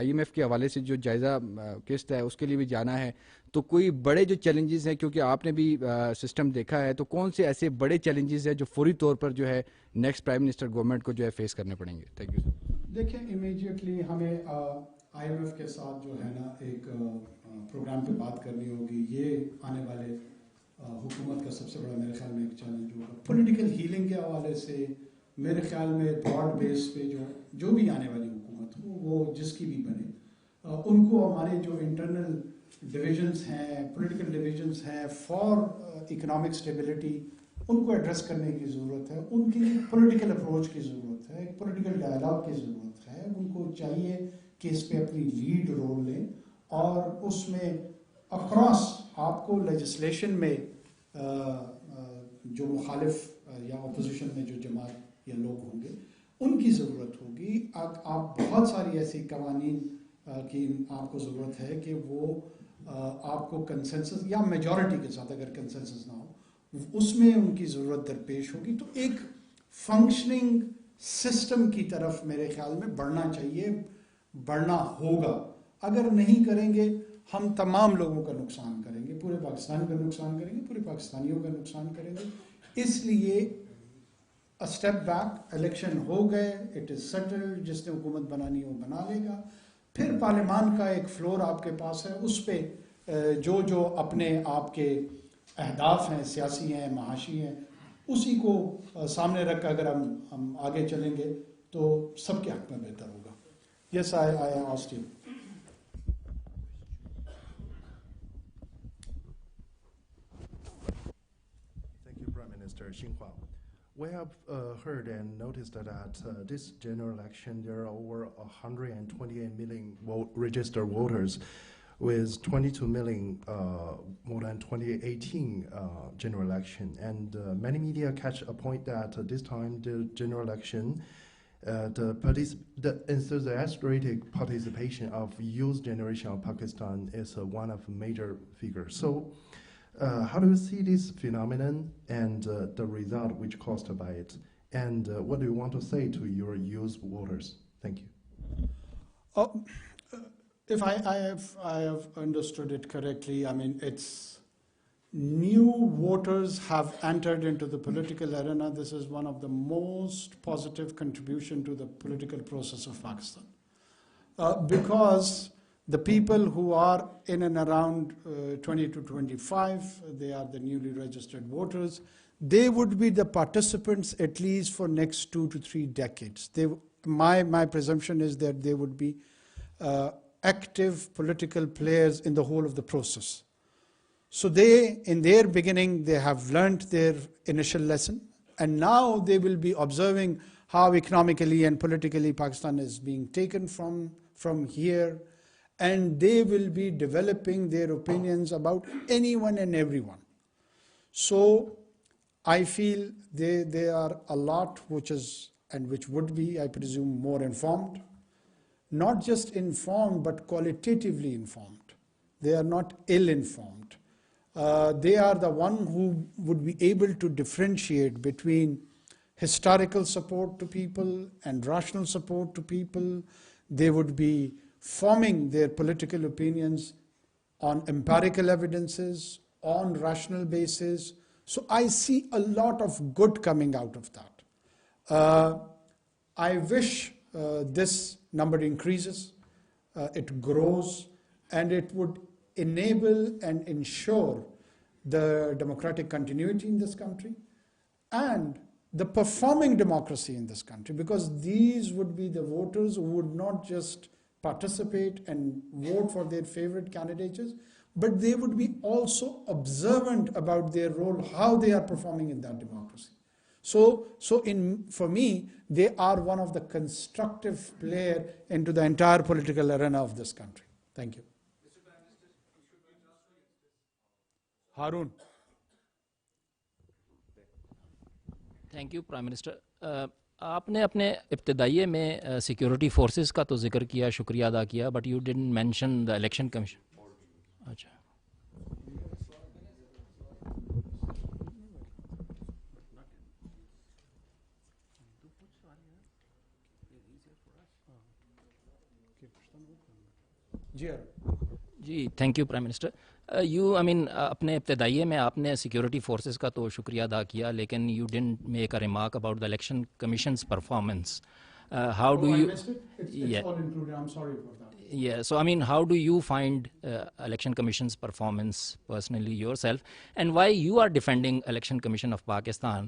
IMF के हवाले से जो जायज़ा किस्त है उसके लिए भी जाना है, तो कोई बड़े जो चैलेंजेस हैं, क्योंकि आपने भी सिस्टम देखा है, तो कौन से ऐसे बड़े चैलेंजेस हैं जो फौरी तौर पर जो है नेक्स्ट प्राइम मिनिस्टर गवर्नमेंट को जो है फेस करने पड़ेंगे? Thank you sir. देखिए, इमीडिएटली हमें IMF के साथ जो है ना एक प्रोग्राम पे बात करनी होगी। ये आने वाले हुकूमत का सबसे बड़ा मेरे ख्याल में एक चैलेंज होगा। पॉलिटिकल हीलिंग के हवाले से मेरे ख्याल में ब्रॉड बेस पे जो भी आने वाली हुकूमत हो, वो जिसकी भी बने, उनको हमारे जो इंटरनल डिविजन्स हैं, पॉलिटिकल डिविजन्स हैं फॉर इकोनॉमिक स्टेबिलिटी, उनको एड्रेस करने की ज़रूरत है। उनकी पॉलिटिकल अप्रोच की ज़रूरत है, एक पॉलिटिकल डायलॉग की ज़रूरत है। उनको चाहिए कि इस पे अपनी लीड रोल लें और उसमें अक्रॉस आपको लेजिस्लेशन में जो मुखालिफ या अपोजिशन में जो जमात या लोग होंगे उनकी ज़रूरत होगी। आप बहुत सारी ऐसी कवानीन की आपको ज़रूरत है कि वो आपको कंसेंसस या मेजॉरिटी के साथ, अगर कंसेंसस ना हो, उसमें उनकी ज़रूरत दरपेश होगी। तो एक फंक्शनिंग सिस्टम की तरफ मेरे ख्याल में बढ़ना चाहिए, बढ़ना होगा। अगर नहीं करेंगे हम तमाम लोगों का नुकसान करेंगे, पूरे पाकिस्तान का नुकसान करेंगे, पूरे पाकिस्तानियों का नुकसान करेंगे। इसलिए अ स्टेप बैक, इलेक्शन हो गए, इट इज़ सेटल्ड, जिसने हुकूमत बनानी हो बना लेगा। फिर पार्लियामान का एक फ्लोर आपके पास है, उस पर जो अपने आपके अहदाफ हैं, सियासी हैं, महाशी हैं, उसी को सामने रख कर अगर हम आगे चलेंगे तो सबके हक में बेहतर होगा। Yes, I asked you. Thank you, Prime Minister Xinhua. We have heard and noticed that this general election, there are over 128 million registered voters, with 22 million more than 2018 general election. And many media catch a point that this time the general election, the enthusiastic participation of youth generation of Pakistan is one of major figures. So how do you see this phenomenon and the result which caused by it? And what do you want to say to your youth voters? Thank you. If I have understood it correctly, I mean, it's new voters have entered into the political arena. This is one of the most positive contribution to the political process of Pakistan. Because the people who are in and around 20 to 25, they are the newly registered voters. They would be the participants at least for next 2 to 3 decades. My presumption is that they would be active political players in the whole of the process. So they, in their beginning, they have learned their initial lesson, and now they will be observing how economically and politically Pakistan is being taken from here, and they will be developing their opinions about anyone and everyone. So I feel they are a lot which is, and which would be, I presume, more informed. Not just informed, but qualitatively informed. They are not ill-informed. They are the one who would be able to differentiate between historical support to people and rational support to people. They would be forming their political opinions on empirical evidences, on rational basis. So I see a lot of good coming out of that. I wish this number increases, it grows, and it would enable and ensure the democratic continuity in this country and the performing democracy in this country, because these would be the voters who would not just participate and vote for their favorite candidates, but they would be also observant about their role, how they are performing in that democracy. So for me, they are one of the constructive player into the entire political arena of this country. Thank you. Harun. Thank you prime minister. आपने अपने इब्तदाइये में security forces का तो जिक्र किया, शुक्रिया अदा किया, but you didn't mention the election commission. अच्छा, जी thank you prime minister you I mean अपने इब्तदाइये में आपने सिक्योरिटी फोर्सेस का तो शुक्रिया अदा किया लेकिन you didn't make a remark about the election commissions performance how do you Yeah, so I mean, how do you find Election Commission's performance personally yourself, and why you are defending Election Commission of Pakistan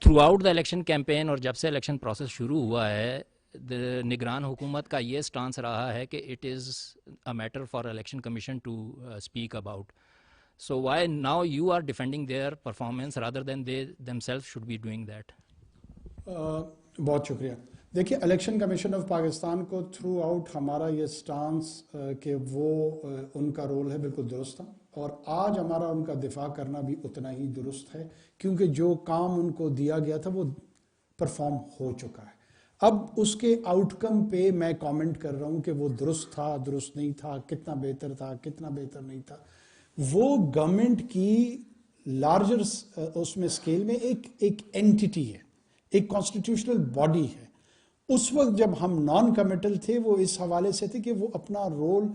throughout the election campaign और जब से election process शुरू हुआ है, निगरान हुकूमत का ये स्टांस रहा है कि it is a matter for Election Commission to speak about. So why now you are defending their performance rather than they themselves should be doing that? बहुत शुक्रिया. देखिए इलेक्शन कमीशन ऑफ पाकिस्तान को थ्रू आउट हमारा ये stance कि वो उनका role है बिल्कुल दुरुस्त था और आज हमारा उनका दिफा करना भी उतना ही दुरुस्त है क्योंकि जो काम उनको दिया गया था वो परफॉर्म हो चुका है. अब उसके आउटकम पे मैं कमेंट कर रहा हूँ कि वो दुरुस्त था, दुरुस्त नहीं था, कितना बेहतर था, कितना बेहतर नहीं था. वो गवर्नमेंट की लार्जर उसमें स्केल में एक एंटिटी है, एक कॉन्स्टिट्यूशनल बॉडी है. उस वक्त जब हम नॉन कमिटल थे वो इस हवाले से थे कि वो अपना रोल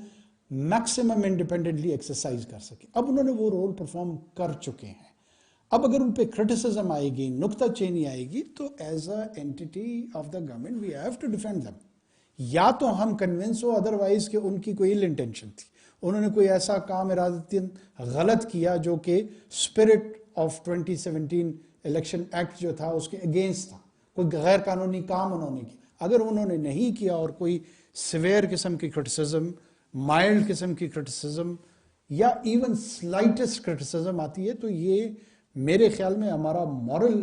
मैक्सिमम इंडिपेंडेंटली एक्सरसाइज कर सके. अब उन्होंने वो रोल परफॉर्म कर चुके हैं. अब अगर उन पे क्रिटिसिज्म आएगी, नुक्ताचीनी आएगी तो as a entity of the government we have to defend them. या तो हम कन्विंस हो अदरवाइज कि उनकी कोई इल इंटेंशन थी, उन्होंने कोई ऐसा काम इरादतन गलत किया जो कि स्पिरिट ऑफ 2017 इलेक्शन एक्ट जो था उसके अगेंस्ट था, कोई गैर कानूनी काम उन्होंने किया. अगर उन्होंने नहीं किया और कोई सिवियर किस्म की क्रिटिसिज्म, माइल्ड किस्म की क्रिटिसिज्म या इवन स्लाइटेस्ट क्रिटिसिज्म आती है तो ये मेरे ख्याल में हमारा मॉरल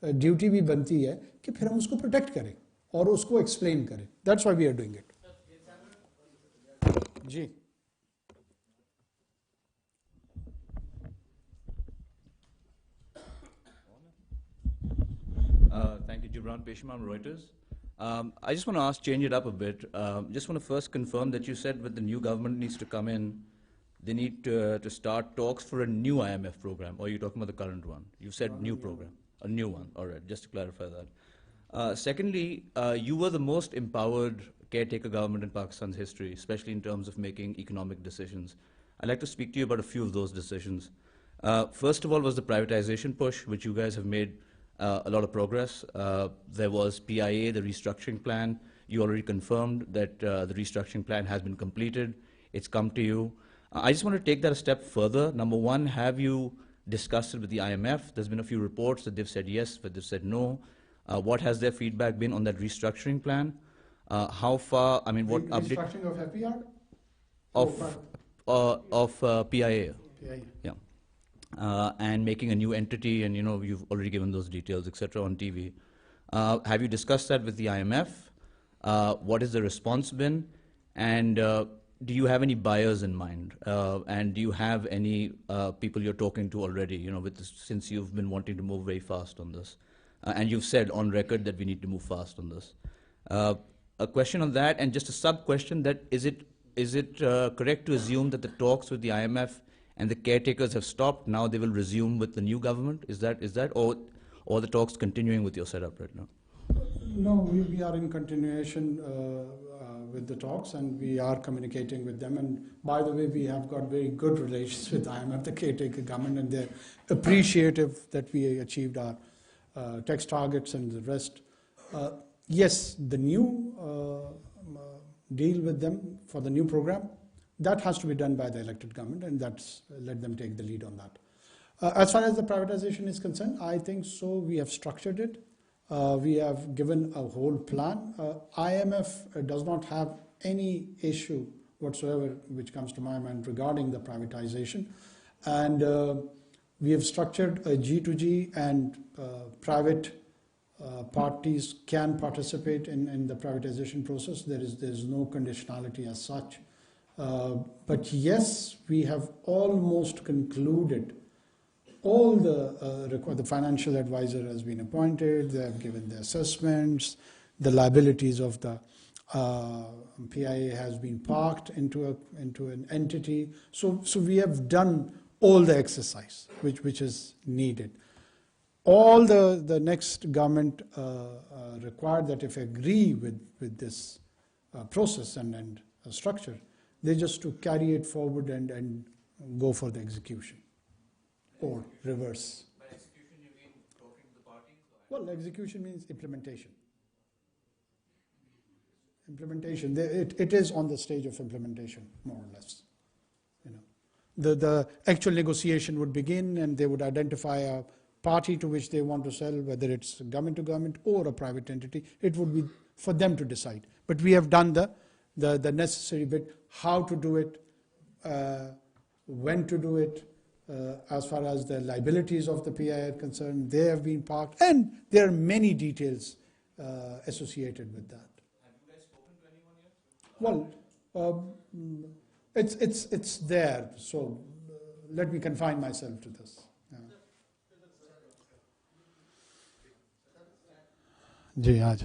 ड्यूटी भी बनती है कि फिर हम उसको प्रोटेक्ट करें और उसको एक्सप्लेन करें. That's why we are doing it. जी Thank you, Gibran Peshman, Reuters. I just want to change it up a bit. Just want to first confirm that you said that the new government needs to come in, they need to start talks for a new IMF program, or are you talking about the current one? You said new program, a new one. All right, just to clarify that. Secondly, you were the most empowered caretaker government in Pakistan's history, especially in terms of making economic decisions. I'd like to speak to you about a few of those decisions. First of all was the privatization push, which you guys have made a lot of progress. There was PIA, the restructuring plan. You already confirmed that the restructuring plan has been completed. It's come to you. I just want to take that a step further. Number one, have you discussed it with the IMF? There's been a few reports that they've said yes, but they've said no. What has their feedback been on that restructuring plan? How far, I mean, what update? Restructuring of FPR? Of PIA. PIA. Yeah. And making a new entity, and you know, you've already given those details, etc. on TV. Have you discussed that with the IMF? What has the response been? And do you have any buyers in mind? And do you have any people you're talking to already, you know, with this, since you've been wanting to move very fast on this? And you've said on record that we need to move fast on this. A question on that, and just a sub-question, that is it correct to assume that the talks with the IMF and the caretakers have stopped, now they will resume with the new government? Is that or the talks continuing with your setup right now? No, we are in continuation with the talks and we are communicating with them. And by the way, we have got very good relations with IMF, the caretaker government, and they're appreciative that we achieved our tax targets and the rest. Yes, the new deal with them for the new program, that has to be done by the elected government, and that's let them take the lead on that. As far as the privatization is concerned, I think so we have structured it. We have given a whole plan. IMF does not have any issue whatsoever which comes to my mind regarding the privatization. And we have structured a G2G, and private parties can participate in the privatization process. There is no conditionality as such. But yes, we have almost concluded all the financial advisor has been appointed, they have given the assessments, the liabilities of the PIA has been parked into an entity. So we have done all the exercise which is needed. All the next government required that if agree with this process and structure. They just to carry it forward and go for the execution or reverse. By execution, you mean talking to the parties? Well, execution means implementation. Implementation. It is on the stage of implementation, more or less. You know, the actual negotiation would begin, and they would identify a party to which they want to sell, whether it's government to government or a private entity. It would be for them to decide. But we have done the necessary bit, how to do it, when to do it, as far as the liabilities of the PI are concerned. They have been parked, and there are many details associated with that. Have you guys spoken to anyone yet? Well, it's there, so let me confine myself to this. جی آج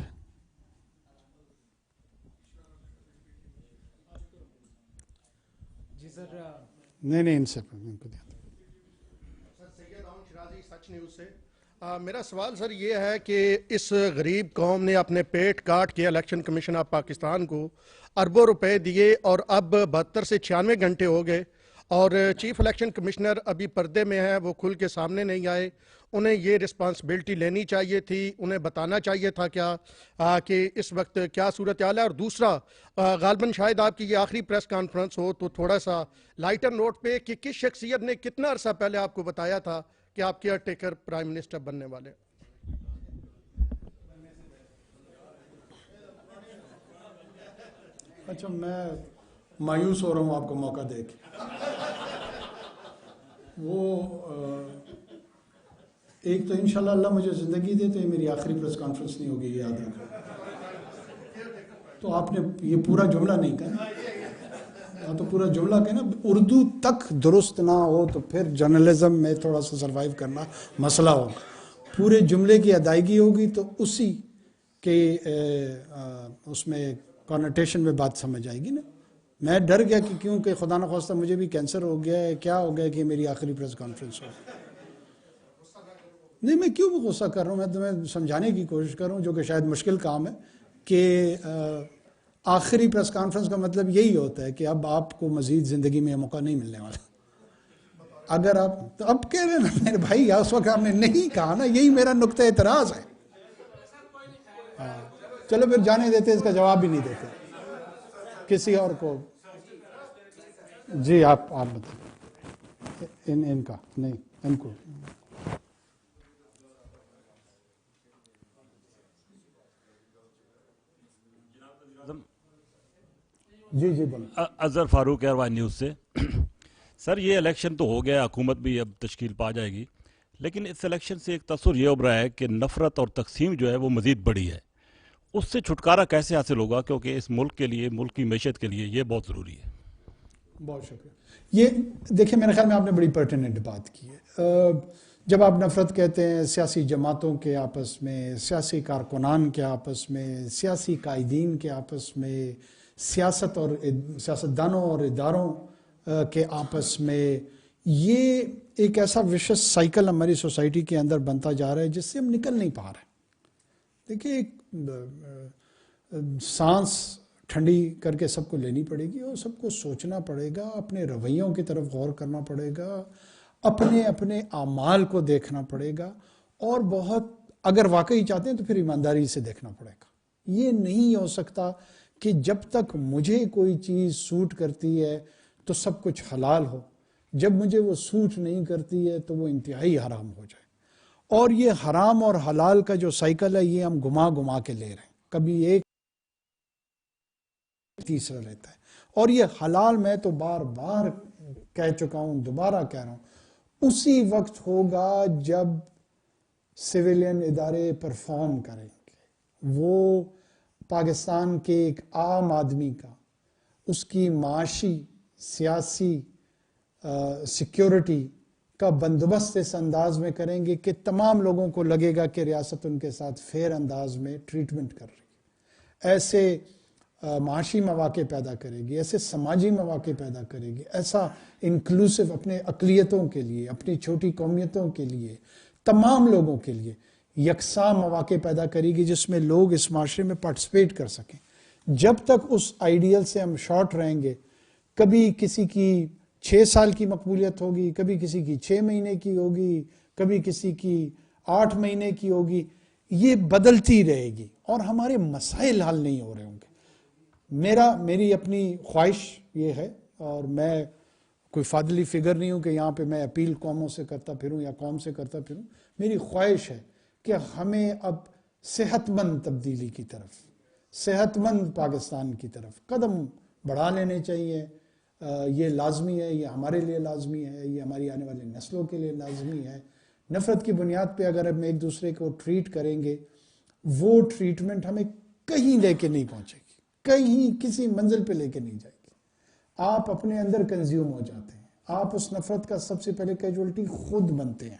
نہیں ان سے سچ news سے میرا سوال سر یہ ہے کہ اس غریب قوم نے اپنے پیٹ کاٹ کے الیکشن کمیشن آف پاکستان کو اربوں روپے دیے اور اب 72 سے 96 گھنٹے ہو گئے اور چیف الیکشن کمشنر ابھی پردے میں ہے, وہ کھل کے سامنے نہیں آئے. انہیں یہ رسپانسبلٹی لینی چاہیے تھی, انہیں بتانا چاہیے تھا کیا کہ اس وقت کیا صورتحال ہے. اور دوسرا, غالباً شاید آپ کی یہ آخری پریس کانفرنس ہو تو تھوڑا سا لائٹر نوٹ پہ کہ کس شخصیت نے کتنا عرصہ پہلے آپ کو بتایا تھا کہ آپ کیئر ٹیکر پرائم منسٹر بننے والے. اچھا, میں مایوس ہو رہا ہوں آپ کو موقع دے کے. وہ ایک تو انشاءاللہ اللہ مجھے زندگی دے تو یہ میری آخری پریس کانفرنس نہیں ہوگی, یاد رکھو. تو آپ نے یہ پورا جملہ نہیں کہا, تو پورا جملہ کہنا, اردو تک درست نہ ہو تو پھر جرنلزم میں تھوڑا سا سروائیو کرنا مسئلہ ہوگا. پورے جملے کی ادائیگی ہوگی تو اسی کے اس میں کانوٹیشن میں بات سمجھ آئے گی نا. میں ڈر گیا کہ کیونکہ خدا نخواستہ مجھے بھی کینسر ہو گیا ہے, کیا ہو گیا کہ میری آخری پریس کانفرنس ہو. نہیں, میں کیوں غصہ کر رہا ہوں, میں تمہیں سمجھانے کی کوشش کر رہا ہوں, جو کہ شاید مشکل کام ہے. کہ آخری پریس کانفرنس کا مطلب یہی ہوتا ہے کہ اب آپ کو مزید زندگی میں موقع نہیں ملنے والا. اگر آپ تو اب کہہ رہے ہیں نا میرے بھائی, اس وقت آپ نے نہیں کہا نا, یہی میرا نقطہ اعتراض ہے. چلو پھر جانے دیتے, اس کا جواب بھی نہیں دیتے کسی اور کو. جی آپ بتائیں ان کا, نہیں ان کو. جی جی بولو. اظہر فاروق ایئر وائن نیوز سے. سر یہ الیکشن تو ہو گیا, حکومت بھی اب تشکیل پا جائے گی, لیکن اس الیکشن سے ایک تصور یہ ابھرا ہے کہ نفرت اور تقسیم جو ہے وہ مزید بڑھی ہے. اس سے چھٹکارا کیسے حاصل ہوگا, کیونکہ اس ملک کے لیے, ملک کی معیشت کے لیے یہ بہت ضروری ہے. بہت شکریہ. یہ دیکھیں, میرے خیال میں آپ نے بڑی پرٹیننٹ بات کی ہے. جب آپ نفرت کہتے ہیں سیاسی جماعتوں کے آپس میں, سیاسی کارکنان کے آپس میں, سیاسی قائدین کے آپس میں, سیاست اور سیاستدانوں اور اداروں کے آپس میں, یہ ایک ایسا وشس سائیکل ہماری سوسائٹی کے اندر بنتا جا رہا ہے جس سے ہم نکل نہیں پا رہے. دیکھیے, ایک سانس ٹھنڈی کر کے سب کو لینی پڑے گی اور سب کو سوچنا پڑے گا, اپنے رویوں کی طرف غور کرنا پڑے گا, اپنے اعمال کو دیکھنا پڑے گا, اور بہت اگر واقعی چاہتے ہیں تو پھر ایمانداری سے دیکھنا پڑے گا. یہ نہیں ہو سکتا کہ جب تک مجھے کوئی چیز سوٹ کرتی ہے تو سب کچھ حلال ہو, جب مجھے وہ سوٹ نہیں کرتی ہے تو وہ انتہائی حرام ہو جائے. اور یہ حرام اور حلال کا جو سائیکل ہے, یہ ہم گما کے لے رہے ہیں, کبھی ایک تیسرا لیتا ہے. اور یہ حلال میں تو بار بار کہہ چکا ہوں, دوبارہ کہہ رہا ہوں, اسی وقت ہوگا جب سویلین ادارے پرفارم کریں گے. وہ پاکستان کے ایک عام آدمی کا, اس کی معاشی, سیاسی, سیکیورٹی کا بندوبست اس انداز میں کریں گے کہ تمام لوگوں کو لگے گا کہ ریاست ان کے ساتھ فیئر انداز میں ٹریٹمنٹ کر رہی ہے. ایسے معاشی مواقع پیدا کرے گی, ایسے سماجی مواقع پیدا کرے گی, ایسا انکلوسیو اپنے اقلیتوں کے لیے, اپنی چھوٹی قومیتوں کے لیے, تمام لوگوں کے لیے یکساں مواقع پیدا کرے گی جس میں لوگ اس معاشرے میں پارٹیسپیٹ کر سکیں. جب تک اس آئیڈیل سے ہم شارٹ رہیں گے، کبھی کسی کی 6 سال کی مقبولیت ہوگی، کبھی کسی کی 6 مہینے کی ہوگی، کبھی کسی کی 8 مہینے کی ہوگی، یہ بدلتی رہے گی اور ہمارے مسائل حل نہیں ہو رہے ہوں گے۔ میری اپنی خواہش یہ ہے، اور میں کوئی فاضلی فگر نہیں ہوں کہ یہاں پہ میں اپیل قوموں سے کرتا پھروں یا قوم سے کرتا پھروں، میری خواہش ہے کہ ہمیں اب صحت مند تبدیلی کی طرف، صحت مند پاکستان کی طرف قدم بڑھا لینے چاہیے۔ یہ لازمی ہے، یہ ہمارے لیے لازمی ہے، یہ ہماری آنے والی نسلوں کے لیے لازمی ہے۔ نفرت کی بنیاد پہ اگر ہم ایک دوسرے کو ٹریٹ کریں گے، وہ ٹریٹمنٹ ہمیں کہیں لے کے نہیں پہنچے گی، کہیں کسی منزل پہ لے کے نہیں جائے گی۔ آپ اپنے اندر کنزیوم ہو جاتے ہیں، آپ اس نفرت کا سب سے پہلے کیجولٹی خود بنتے ہیں۔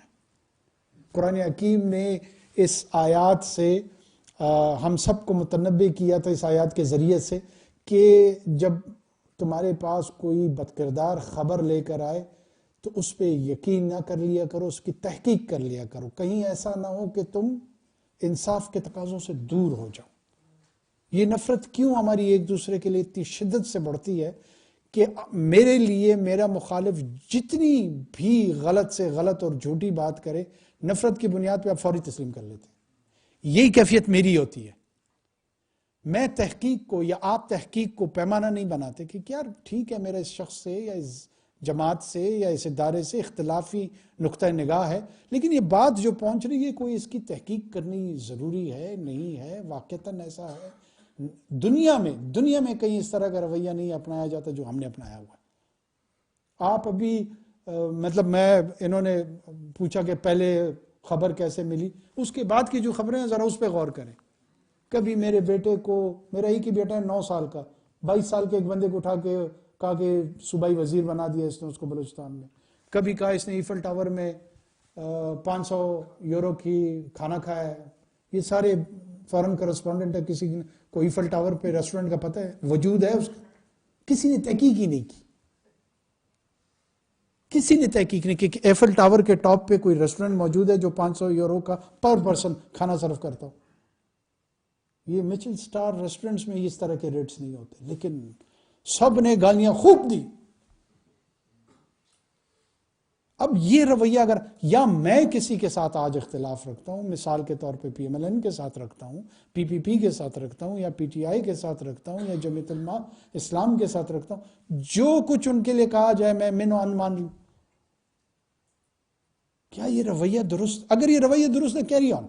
قرآن حکیم نے اس آیات سے ہم سب کو متنبع کیا تھا، اس آیات کے ذریعے سے، کہ جب تمہارے پاس کوئی بدکردار خبر لے کر آئے تو اس پہ یقین نہ کر لیا کرو، اس کی تحقیق کر لیا کرو، کہیں ایسا نہ ہو کہ تم انصاف کے تقاضوں سے دور ہو جاؤ۔ یہ نفرت کیوں ہماری ایک دوسرے کے لیے اتنی شدت سے بڑھتی ہے کہ میرے لیے میرا مخالف جتنی بھی غلط سے غلط اور جھوٹی بات کرے، نفرت کی بنیاد پہ آپ فوری تسلیم کر لیتے ہیں۔ یہی کیفیت میری ہوتی ہے۔ میں تحقیق کو یا آپ تحقیق کو پیمانہ نہیں بناتے کہ یار ٹھیک ہے، میرا اس شخص سے یا اس جماعت سے یا اس ادارے سے اختلافی نقطہ نگاہ ہے، لیکن یہ بات جو پہنچ رہی ہے کوئی اس کی تحقیق کرنی ضروری ہے، نہیں ہے، واقعتاً ایسا ہے۔ دنیا میں کہیں اس طرح کا رویہ نہیں اپنایا جاتا جو ہم نے اپنایا ہوا ہے۔ آپ ابھی انہوں نے پوچھا کہ پہلے خبر کیسے ملی، اس کے بعد کی جو خبریں ہیں ذرا اس پہ غور کریں۔ کبھی میرے بیٹے کو، میرا ایک ہی بیٹا ہے 9 سال کا، 22 سال کے ایک بندے کو اٹھا کے کہا کہ صوبائی وزیر بنا دیا اس نے اس کو بلوچستان میں، کبھی کہا اس نے ایفل ٹاور میں 500 یورو کی کھانا کھایا ہے۔ یہ سارے فارن کرسپونڈنٹ ہے، کسی کو ایفل ٹاور پہ ریسٹورنٹ کا پتہ ہے، وجود ہے اس کا، کسی نے تحقیق ہی نہیں کی، کسی نے تحقیق نہیں کی کہ ایفل ٹاور کے ٹاپ پہ کوئی ریسٹورنٹ موجود ہے جو 500 یورو کا پر پرسن کھانا سرو کرتا ہو۔ یہ مچل سٹار ریسٹورنٹس میں اس طرح کے ریٹس نہیں ہوتے، لیکن سب نے گالیاں خوب دی۔ اب یہ رویہ اگر، یا میں کسی کے ساتھ آج اختلاف رکھتا ہوں، مثال کے طور پہ پی ایم ایل این کے ساتھ رکھتا ہوں، پی پی پی کے ساتھ رکھتا ہوں، یا پی ٹی آئی کے ساتھ رکھتا ہوں، یا جمعیت علماء اسلام کے ساتھ رکھتا ہوں، جو کچھ ان کے لیے کہا جائے میں من و ان مان لوں۔ کیا یہ رویہ درست؟ اگر یہ رویہ درست ہے، کیری آن۔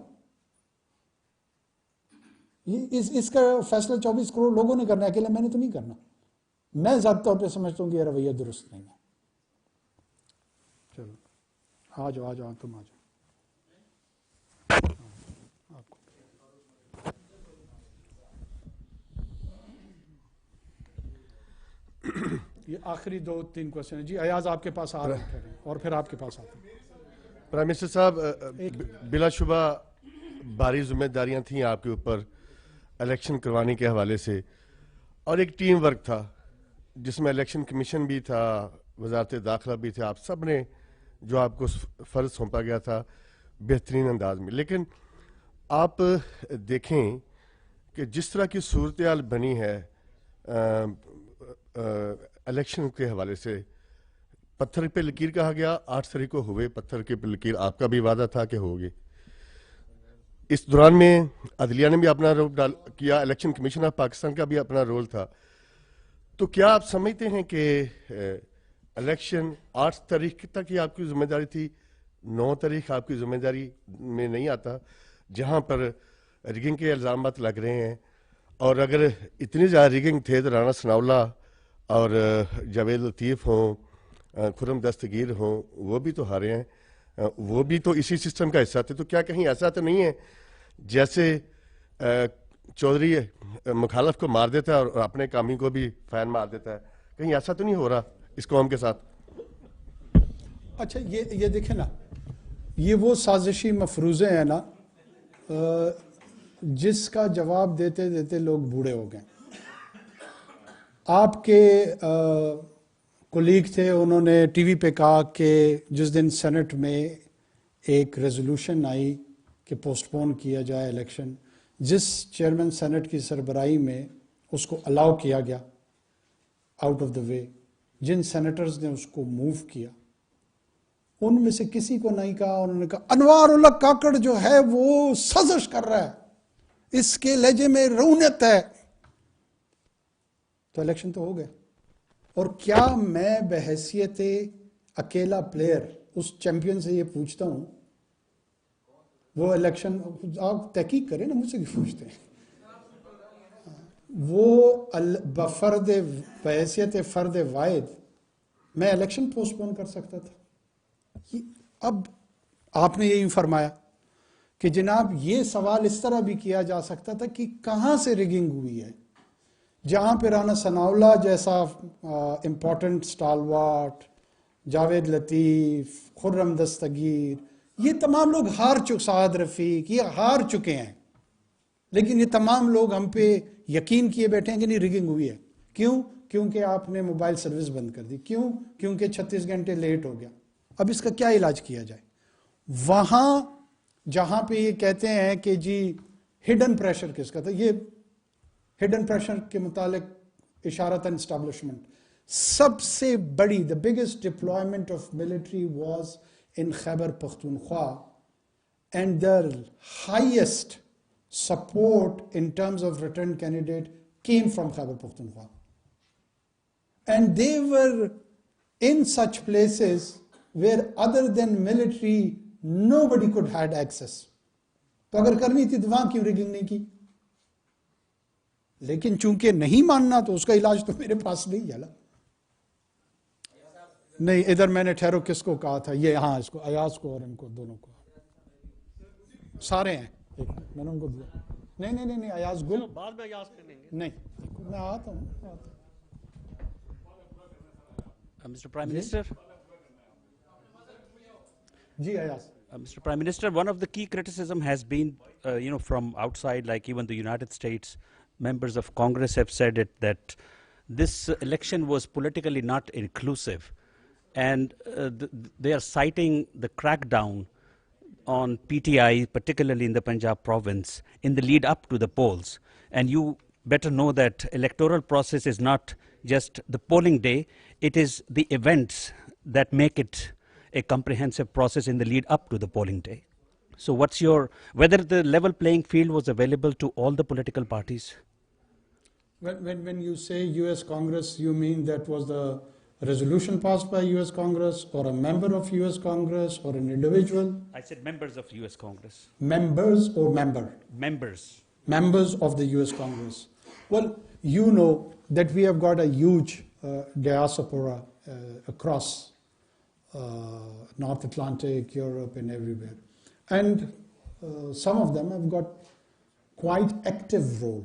اس کا فیصلہ 24 کروڑ لوگوں نے کرنا ہے، اکیلے میں نے تو نہیں کرنا۔ میں ذاتی طور پہ سمجھتا ہوں کہ یہ رویہ درست نہیں ہے۔ چلو آ جاؤ تم آ جاؤ۔ یہ آخری 2-3 کوشچن ہیں جی۔ ایاز آپ کے پاس آ رہے ہیں اور پھر آپ کے پاس آتے ہیں۔ پرائم منسٹر صاحب، بلا شبہ بھاری ذمہ داریاں تھیں آپ کے اوپر الیکشن کروانے کے حوالے سے، اور ایک ٹیم ورک تھا جس میں الیکشن کمیشن بھی تھا، وزارت داخلہ بھی تھا، آپ سب نے جو آپ کو فرض سونپا گیا تھا بہترین انداز میں۔ لیکن آپ دیکھیں کہ جس طرح کی صورتحال بنی ہے الیکشن کے حوالے سے، پتھر پہ لکیر کہا گیا، 8 تاریخ کو ہوئے پتھر کے پہ لکیر، آپ کا بھی وعدہ تھا کہ ہوگی۔ اس دوران میں عدلیہ نے بھی اپنا رول کیا، الیکشن کمیشن آف پاکستان کا بھی اپنا رول تھا۔ تو کیا آپ سمجھتے ہیں کہ الیکشن 8 تاریخ تک ہی آپ کی ذمہ داری تھی، 9 تاریخ آپ کی ذمہ داری میں نہیں آتا، جہاں پر ریگنگ کے الزامات لگ رہے ہیں؟ اور اگر اتنی زیادہ ریگنگ تھے تو رانا ثناءاللہ اور جاوید لطیف ہوں، خرم دستگیر ہوں، وہ بھی تو ہارے ہیں، وہ بھی تو اسی سسٹم کا حصہ تھے۔ تو کیا کہیں ایسا تو نہیں ہے جیسے چودھری مخالف کو مار دیتا ہے اور اپنے کامی کو بھی فین مار دیتا ہے؟ کہیں ایسا تو نہیں ہو رہا اس قوم کے ساتھ؟ اچھا یہ دیکھیں نا، یہ وہ سازشی مفروضے ہیں نا جس کا جواب دیتے دیتے لوگ بوڑھے ہو گئے۔ آپ کے کولیگ تھے، انہوں نے ٹی وی پہ کہا کہ جس دن سینٹ میں ایک ریزولوشن آئی کہ پوسٹ پون کیا جائے الیکشن، جس چیئرمین سینٹ کی سربراہی میں उसको अलाउ किया गया आउट ऑफ द वे, जिन सेनेटर्स ने उसको मूव किया उनमें से किसी को नहीं कहा, उन्होंने कहा अनवार हक काकड़ जो है वो साजिश कर रहा है, इसके लहजे में रऊनत है, तो इलेक्शन तो हो गए। और क्या मैं बहैसियत अकेला प्लेयर उस चैंपियन से ये पूछता हूं, वो इलेक्शन, आप तहकीक करें ना, मुझसे क्यों पूछते हैं, वो बफर्द बहैसियत फर्द वाहिद मैं इलेक्शन पोस्टपोन कर सकता था। अब आपने यही फरमाया कि जनाब ये सवाल इस तरह भी किया जा सकता था कि कहां से रिगिंग हुई है, जहां पर राना सनाउल्लाह जैसा इंपॉर्टेंट स्टालवार्ट, जावेद लतीफ, खुर्रम दस्तगीर, ये तमाम लोग हार चुके, साद रफीक, ये हार चुके हैं, लेकिन ये तमाम लोग हम पे यकीन किए बैठे हैं कि नहीं रिगिंग हुई है। क्यों? क्योंकि आपने मोबाइल सर्विस बंद कर दी। क्यों? क्योंकि 36 घंटे लेट हो गया। अब इसका क्या इलाज किया जाए? वहां जहां पे ये कहते हैं कि जी हिडन प्रेशर किसका था, ये हिडन प्रेशर के मुतालिक इशारतन एस्टैब्लिशमेंट, सबसे बड़ी the biggest deployment of military was in Khyber Pakhtunkhwa and the highest support in terms of return candidate came from Khyber Pakhtunkhwa. And they were in such places where other than military nobody could had access. तो अगर करनी थी तो वहां क्यों rigging नहीं की? लेकिन चूंकि नहीं मानना तो उसका इलाज तो मेरे पास नहीं है। नहीं, इधर मैंने ठहरो किसको कहा था, ये हाँ इसको, अयाज को और इनको दोनों को, सारे हैं, मैंने उनको दिया। नहीं अयाज गुल बाद में अयाज कर लेंगे। नहीं, मैं आता हूँ। Mr. Prime Minister. Ji Ayaz. Mr. Prime Minister, one of the key criticism has been, from outside, like even the United States, members of Congress have said it, that this election was politically not inclusive. And they are citing the crackdown on PTI, particularly in the Punjab province, in the lead up to the polls. And you better know that electoral process is not just the polling day, it is the events that make it a comprehensive process in the lead up to the polling day. So what's whether the level playing field was available to all the political parties? When you say US Congress, you mean that was the resolution passed by US Congress or a member of US Congress or an individual? I said members of US Congress. Members or member? Members. Members of the US Congress. Well, you know that we have got a huge diaspora across North Atlantic, Europe and everywhere. And some of them have got quite active role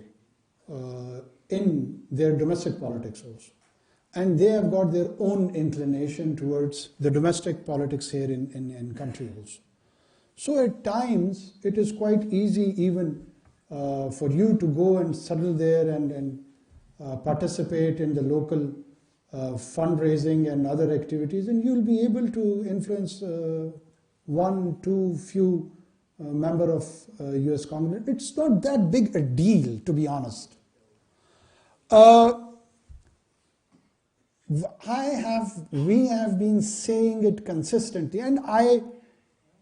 in their domestic politics also. And they have got their own inclination towards the domestic politics here in country also. So at times it is quite easy even for you to go and settle there and participate in the local fundraising and other activities, and you'll be able to influence one, two, few member of US Congress. It's not that big a deal, to be honest. We have been saying it consistently, and I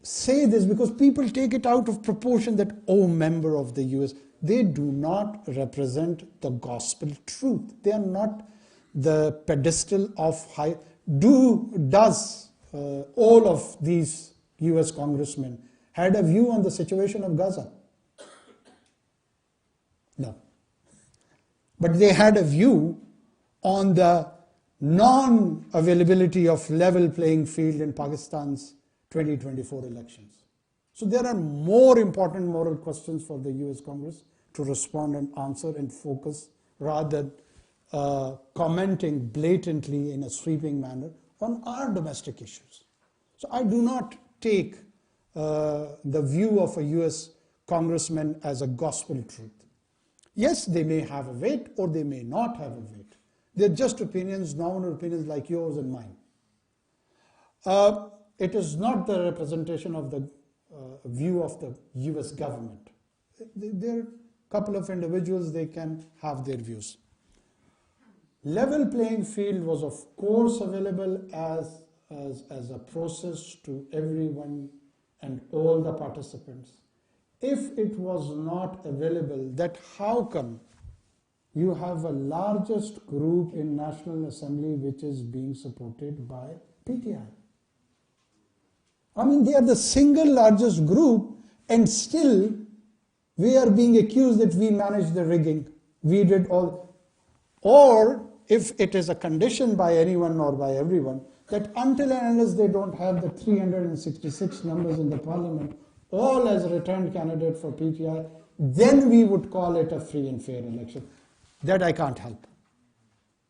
say this because people take it out of proportion that, oh, member of the US. They do not represent the gospel truth. They are not the pedestal of high. Does all of these US congressmen had a view on the situation of Gaza? No. But they had a view on the non-availability of level playing field in Pakistan's 2024 elections. So there are more important moral questions for the US Congress to respond and answer and focus rather than commenting blatantly in a sweeping manner on our domestic issues. So I do not take the view of a US congressman as a gospel truth. Yes, they may have a weight or they may not have a weight. They're just opinions, nominal opinions like yours and mine. It is not the representation of the view of the US government. They're couple of individuals, they can have their views. Level playing field was of course available as a process to everyone and all the participants. If it was not available, that how come you have a largest group in National Assembly which is being supported by PTI? I mean, they are the single largest group, and still we are being accused that we managed the rigging. We did all. Or if it is a condition by anyone or by everyone, that until and unless they don't have the 366 numbers in the parliament, all as returned candidate for PTI, then we would call it a free and fair election. That I can't help.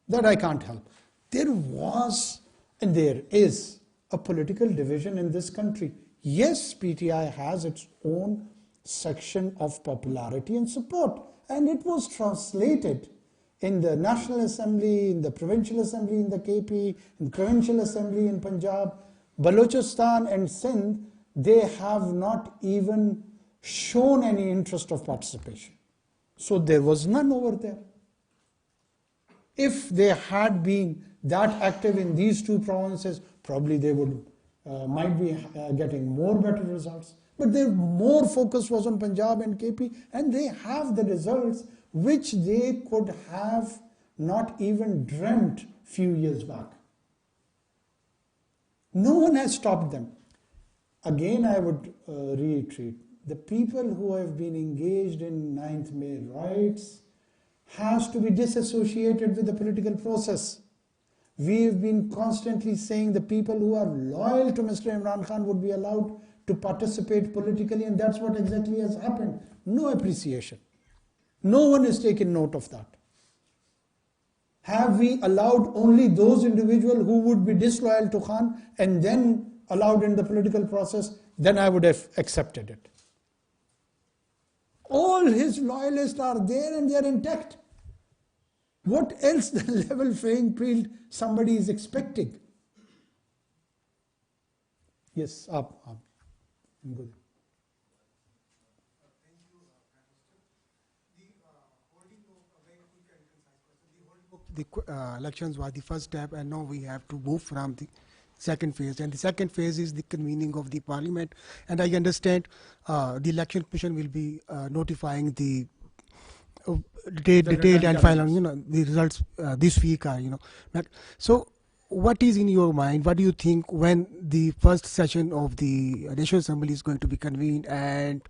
That I can't help. There was and there is a political division in this country. Yes, PTI has its own section of popularity and support, and it was translated in the National Assembly, in the Provincial Assembly in the KP, in the Provincial Assembly in Punjab, Balochistan and Sindh. They have not even shown any interest of participation. So there was none over there. If they had been that active in these two provinces, probably they would might be getting more better results. But their more focus was on Punjab and KP, and they have the results which they could have not even dreamt few years back. No one has stopped them. Again, I would reiterate, the people who have been engaged in 9th May riots has to be disassociated with the political process. We have been constantly saying the people who are loyal to Mr. Imran Khan would be allowed to participate politically, and that's what exactly has happened. No appreciation. No one has taken note of that. Have we allowed only those individuals who would be disloyal to Khan and then allowed in the political process? Then I would have accepted it. All his loyalists are there and they are intact. What else the level playing field somebody is expecting? Yes, up. Good. The elections was the first step, and now we have to move from the second phase. And the second phase is the convening of the parliament. And I understand the election commission will be notifying the detailed and final, the results this week. So, what is in your mind? What do you think when the first session of the National Assembly is going to be convened, and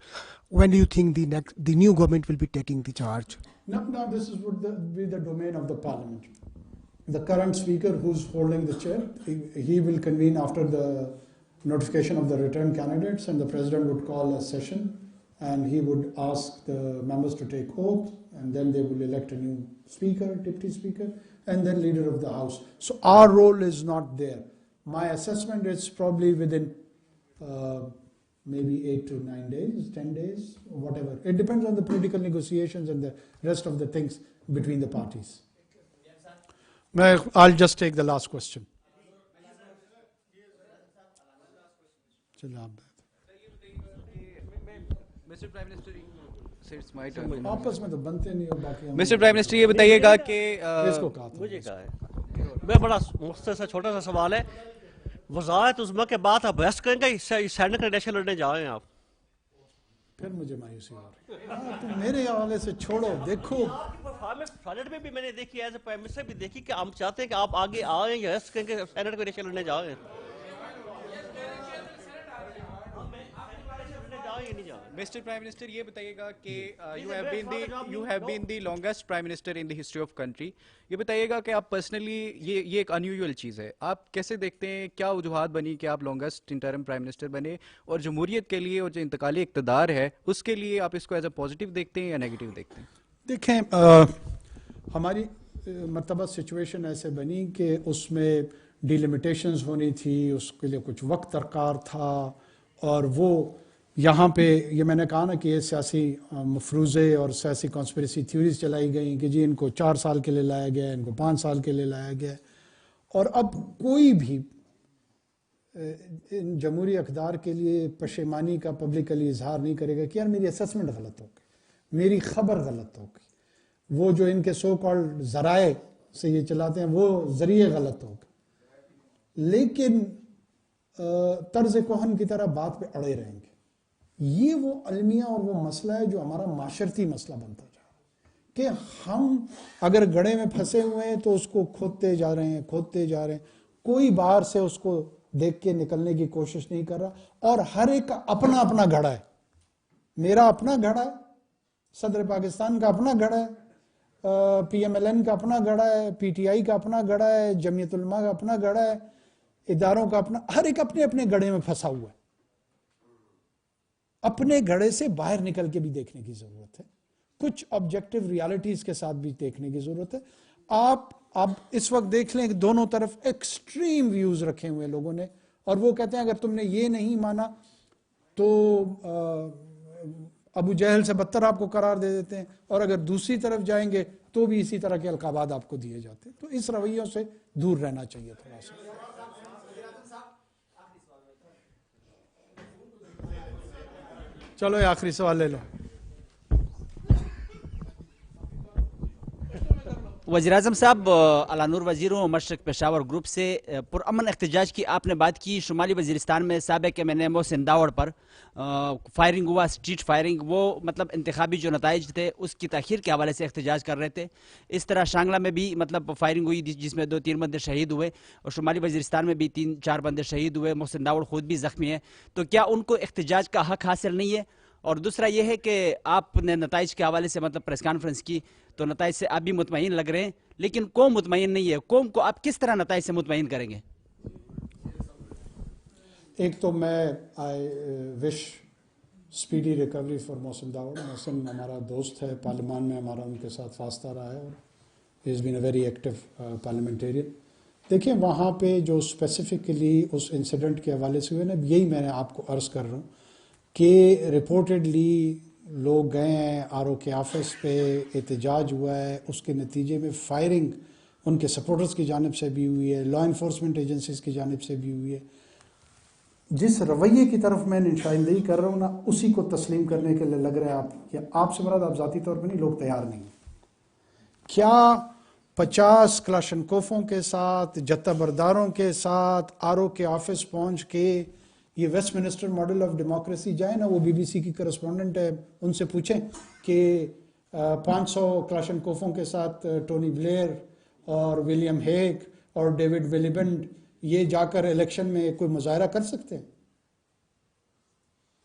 when do you think the new government will be taking the charge? No, this would be the domain of the parliament. The current speaker who's holding the chair, he will convene after the notification of the returned candidates, and the president would call a session and he would ask the members to take oath, and then they will elect a new speaker, deputy speaker, and then leader of the house. So our role is not there. My assessment is probably within maybe 8 to 9 days, 10 days, whatever. It depends on the political negotiations and the rest of the things between the parties. I'll just take the last question. Mr. Prime Minister, it's my turn. आपस में तो बनते नहीं हो बाकी. Mr. Prime Minister, ये बताइएगा कि इसको कहा था. मुझे कहा है. मैं बड़ा मुख्तसर सा छोटा सा सवाल है. वज़ारत उज़्मा के बाद आप बहस करेंगे, सैनिक इलेक्शन लड़ने जा रहे हैं आप. फिर मुझे मायूसी हो रही है. तुम मेरे हवाले से छोड़ो. देखो फॉर्मेट में भी मैंने देखी, एज ए प्राइम मिनिस्टर भी देखी कि हम चाहते हैं कि आप आगे आ रहे हैं या बहस करेंगे, सैनिक इलेक्शन लड़ने जा रहे हैं. Mr. Prime Minister, ये बताइएगा कि you have been the longest Prime Minister in the history of country. ये बताइएगा कि आप personally ये एक unusual चीज़ है. आप कैसे देखते हैं, क्या वजूहात बनी कि आप longest interim Prime Minister बने, और जमहूरियत के लिए और जो इंतकाली इक़्तिदार है उसके लिए आप इसको एज ए पॉजिटिव देखते हैं या नेगेटिव देखते हैं? देखें, हमारी मतलब सिचुएशन ऐसे बनी कि उसमें डिलिमिटेशंस होनी थी, उसके लिए कुछ वक्त दरकार था, और वो यहाँ पे ये मैंने कहा ना कि ये सियासी मफरूज़े और सियासी कॉन्स्पिरेसी थ्योरीज चलाई गई कि जी इनको 4 साल के लिए लाया गया, इनको 5 साल के लिए लाया गया, और अब कोई भी इन जमहूरी अक़दार के लिए पशेमानी का पब्लिकली इजहार नहीं करेगा कि यार मेरी असेसमेंट गलत हो गई, میری خبر غلط ہوگی, وہ جو ان کے سو کالڈ ذرائع سے یہ چلاتے ہیں وہ ذریعے غلط ہوگا, لیکن طرز کہن کی طرح بات پہ اڑے رہیں گے. یہ وہ المیہ اور وہ مسئلہ ہے جو ہمارا معاشرتی مسئلہ بنتا جا رہا ہے کہ ہم اگر گڑھے میں پھنسے ہوئے ہیں تو اس کو کھودتے جا رہے ہیں, کوئی باہر سے اس کو دیکھ کے نکلنے کی کوشش نہیں کر رہا, اور ہر ایک کا اپنا اپنا گھڑا ہے. میرا اپنا گھڑا ہے, صدر پاکستان کا اپنا گھڑا ہے, پی ایم ایل این کا اپنا گھڑا ہے, پی ٹی آئی کا اپنا گھڑا ہے, جمعیت علماء کا اپنا گھڑا ہے, اداروں کا اپنا, ہر ایک اپنے اپنے گھڑے میں پھنسا ہوا ہے. اپنے گھڑے سے باہر نکل کے بھی دیکھنے کی ضرورت ہے, کچھ آبجیکٹو ریالٹیز کے ساتھ بھی دیکھنے کی ضرورت ہے. آپ اب اس وقت دیکھ لیں کہ دونوں طرف ایکسٹریم ویوز رکھے ہوئے لوگوں نے, اور وہ کہتے ہیں اگر تم نے یہ نہیں مانا تو ابو جہل سے بدتر آپ کو قرار دے دیتے ہیں, اور اگر دوسری طرف جائیں گے تو بھی اسی طرح کے القابات آپ کو دیے جاتے ہیں. تو اس رویوں سے دور رہنا چاہیے تھوڑا سا. چلو یہ آخری سوال لے لو. وزیر اعظم صاحب, علانور وزیر ہوں, مشرق پشاور گروپ سے. پرامن احتجاج کی آپ نے بات کی. شمالی وزیرستان میں سابق ایم این اے محسن داوڑ پر فائرنگ ہوا, اسٹریٹ فائرنگ, وہ مطلب انتخابی جو نتائج تھے اس کی تاخیر کے حوالے سے احتجاج کر رہے تھے. اس طرح شانگلہ میں بھی مطلب فائرنگ ہوئی جس میں 2-3 بندے شہید ہوئے, اور شمالی وزیرستان میں بھی 3-4 بندے شہید ہوئے. محسن داوڑ خود بھی زخمی ہے. تو کیا ان کو احتجاج کا حق حاصل نہیں ہے؟ اور دوسرا یہ ہے کہ آپ نے نتائج کے حوالے سے مطلب پریس کانفرنس کی, تو نتائج سے آپ بھی مطمئن لگ رہے ہیں, لیکن قوم مطمئن نہیں ہے. قوم کو آپ کس طرح نتائج سے مطمئن کریں گے؟ ایک تو میں آئی وش speedy recovery for Mohsin Dawar. محسن ہمارا دوست ہے, پارلیمان میں ہمارا ان کے ساتھ واسطہ رہا ہے, اور ہی از بین اے ویری ایکٹیو پارلیمنٹیرین. دیکھیں وہاں پہ جو اسپیسیفکلی اس انسیڈنٹ کے حوالے سے ہوئے نا, یہی میں نے آپ کو عرض کر رہا ہوں کہ رپورٹڈلی لوگ گئے ہیں آر او کے آفس پہ, احتجاج ہوا ہے, اس کے نتیجے میں فائرنگ ان کے سپورٹرز کی جانب سے بھی ہوئی ہے, لا انفورسمنٹ ایجنسیز کی جانب سے بھی ہوئی ہے. جس رویے کی طرف میں نشاندہی کر رہا ہوں نا, اسی کو تسلیم کرنے کے لیے لگ رہا ہے آپ سے مراد آپ ذاتی طور پہ نہیں, لوگ تیار نہیں ہیں. کیا 50 کلاشنکوفوں کے ساتھ, جتھہ برداروں کے ساتھ آر او کے آفس پہنچ کے یہ Westminster model of democracy جائے نا, وہ بی بی سی کی کرسپونڈنٹ ہے, ان سے پوچھیں کہ 500 کلاشنکوفوں کے ساتھ ٹونی بلیئر اور ولیم ہیگ اور ڈیوڈ ویلیبنڈ یہ جا کر الیکشن میں کوئی مظاہرہ کر سکتے ہیں؟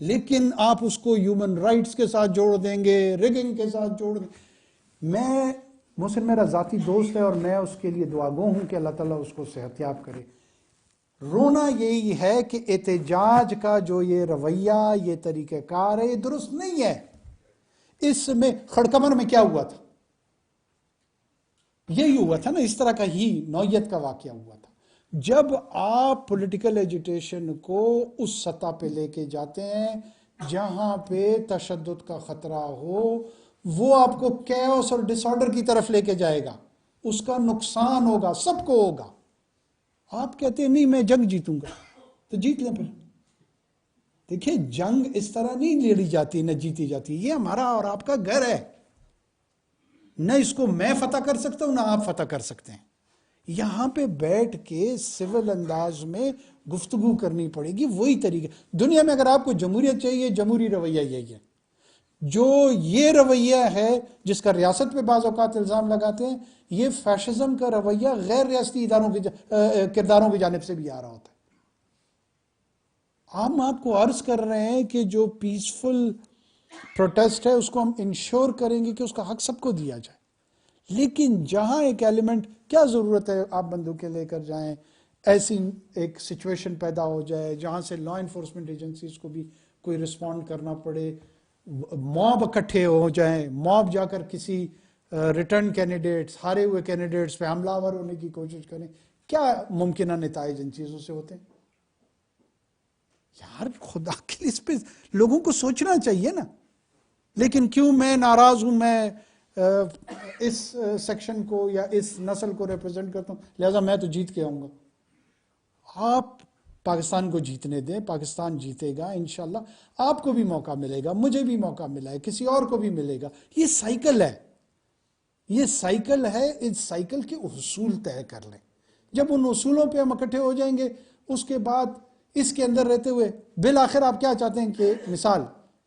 لیکن آپ اس کو ہیومن رائٹس کے ساتھ جوڑ دیں گے, ریگنگ کے ساتھ جوڑ دیں گے. محسن میرا ذاتی دوست ہے اور میں اس کے لیے دعا گو ہوں کہ اللہ تعالیٰ اس کو صحت یاب کرے. رونا یہی ہے کہ احتجاج کا جو یہ رویہ, یہ طریقہ کار ہے, یہ درست نہیں ہے. اس میں خڑکمر میں کیا ہوا تھا؟ یہی ہوا تھا نا, اس طرح کا ہی نوعیت کا واقعہ ہوا تھا. جب آپ پولیٹیکل ایجیٹیشن کو اس سطح پہ لے کے جاتے ہیں جہاں پہ تشدد کا خطرہ ہو, وہ آپ کو کیوس اور ڈس آرڈر کی طرف لے کے جائے گا, اس کا نقصان ہوگا, سب کو ہوگا. آپ کہتے ہیں نہیں میں جنگ جیتوں گا, تو جیت لیں پھر. دیکھیں جنگ اس طرح نہیں لڑی جاتی نہ جیتی جاتی, یہ ہمارا اور آپ کا گھر ہے, نہ اس کو میں فتح کر سکتا ہوں نہ آپ فتح کر سکتے ہیں. یہاں پہ بیٹھ کے سول انداز میں گفتگو کرنی پڑے گی, وہی طریقہ. دنیا میں اگر آپ کو جمہوریت چاہیے, جمہوری رویہ یہی ہے. جو یہ رویہ ہے جس کا ریاست پہ بعض اوقات الزام لگاتے ہیں, یہ فیشزم کا رویہ غیر ریاستی اداروں کے کرداروں کی جانب سے بھی آ رہا ہوتا ہے. ہم آپ کو عرض کر رہے ہیں کہ جو پیسفل پروٹیسٹ ہے اس کو ہم انشور کریں گے کہ اس کا حق سب کو دیا جائے. لیکن جہاں ایک ایلیمنٹ, کیا ضرورت ہے آپ بندوقیں لے کر جائیں, ایسی ایک سچویشن پیدا ہو جائے جہاں سے لا انفورسمنٹ ایجنسیز کو بھی کوئی رسپونڈ کرنا پڑے, موب اکٹھے ہو جائیں, موب جا کر کسی ریٹرن کینڈیڈیٹس, ہارے ہوئے کینڈیڈیٹس پہ حملہ آور ہونے کی کوشش کریں, کیا ممکنہ نتائج ان چیزوں سے ہوتے ہیں؟ یار خدا کے لیے اس پہ لوگوں کو سوچنا چاہیے نا. لیکن کیوں میں ناراض ہوں, میں اس سیکشن کو یا اس نسل کو ریپرزینٹ کرتا ہوں لہذا میں تو جیت کے آؤں گا. آپ پاکستان کو جیتنے دیں, پاکستان جیتے گا انشاءاللہ. آپ کو بھی موقع ملے گا, مجھے بھی موقع ملا ہے, کسی اور کو بھی ملے گا. یہ سائیکل ہے, یہ سائیکل ہے. اس سائیکل کے اصول طے کر لیں. جب ان اصولوں پہ ہم اکٹھے ہو جائیں گے, اس کے بعد اس کے اندر رہتے ہوئے بالآخر آپ کیا چاہتے ہیں کہ مثال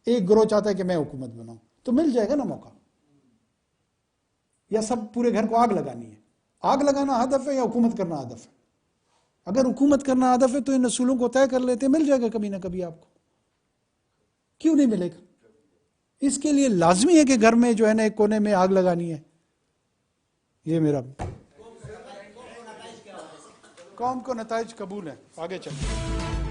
ایک گروہ چاہتا ہے کہ میں حکومت بناؤں, تو مل جائے گا نا موقع. یا سب پورے گھر کو آگ لگانی ہے؟ آگ لگانا ہدف ہے یا حکومت کرنا ہدف ہے؟ اگر حکومت کرنا ہدف ہے تو ان اصولوں کو طے کر لیتے, مل جائے گا کبھی نہ کبھی آپ کو. کیوں نہیں ملے گا؟ اس کے لیے لازمی ہے کہ گھر میں جو ہے نا ایک کونے میں آگ لگانی ہے. یہ میرا قوم کو نتائج قبول ہیں. آگے چلیں.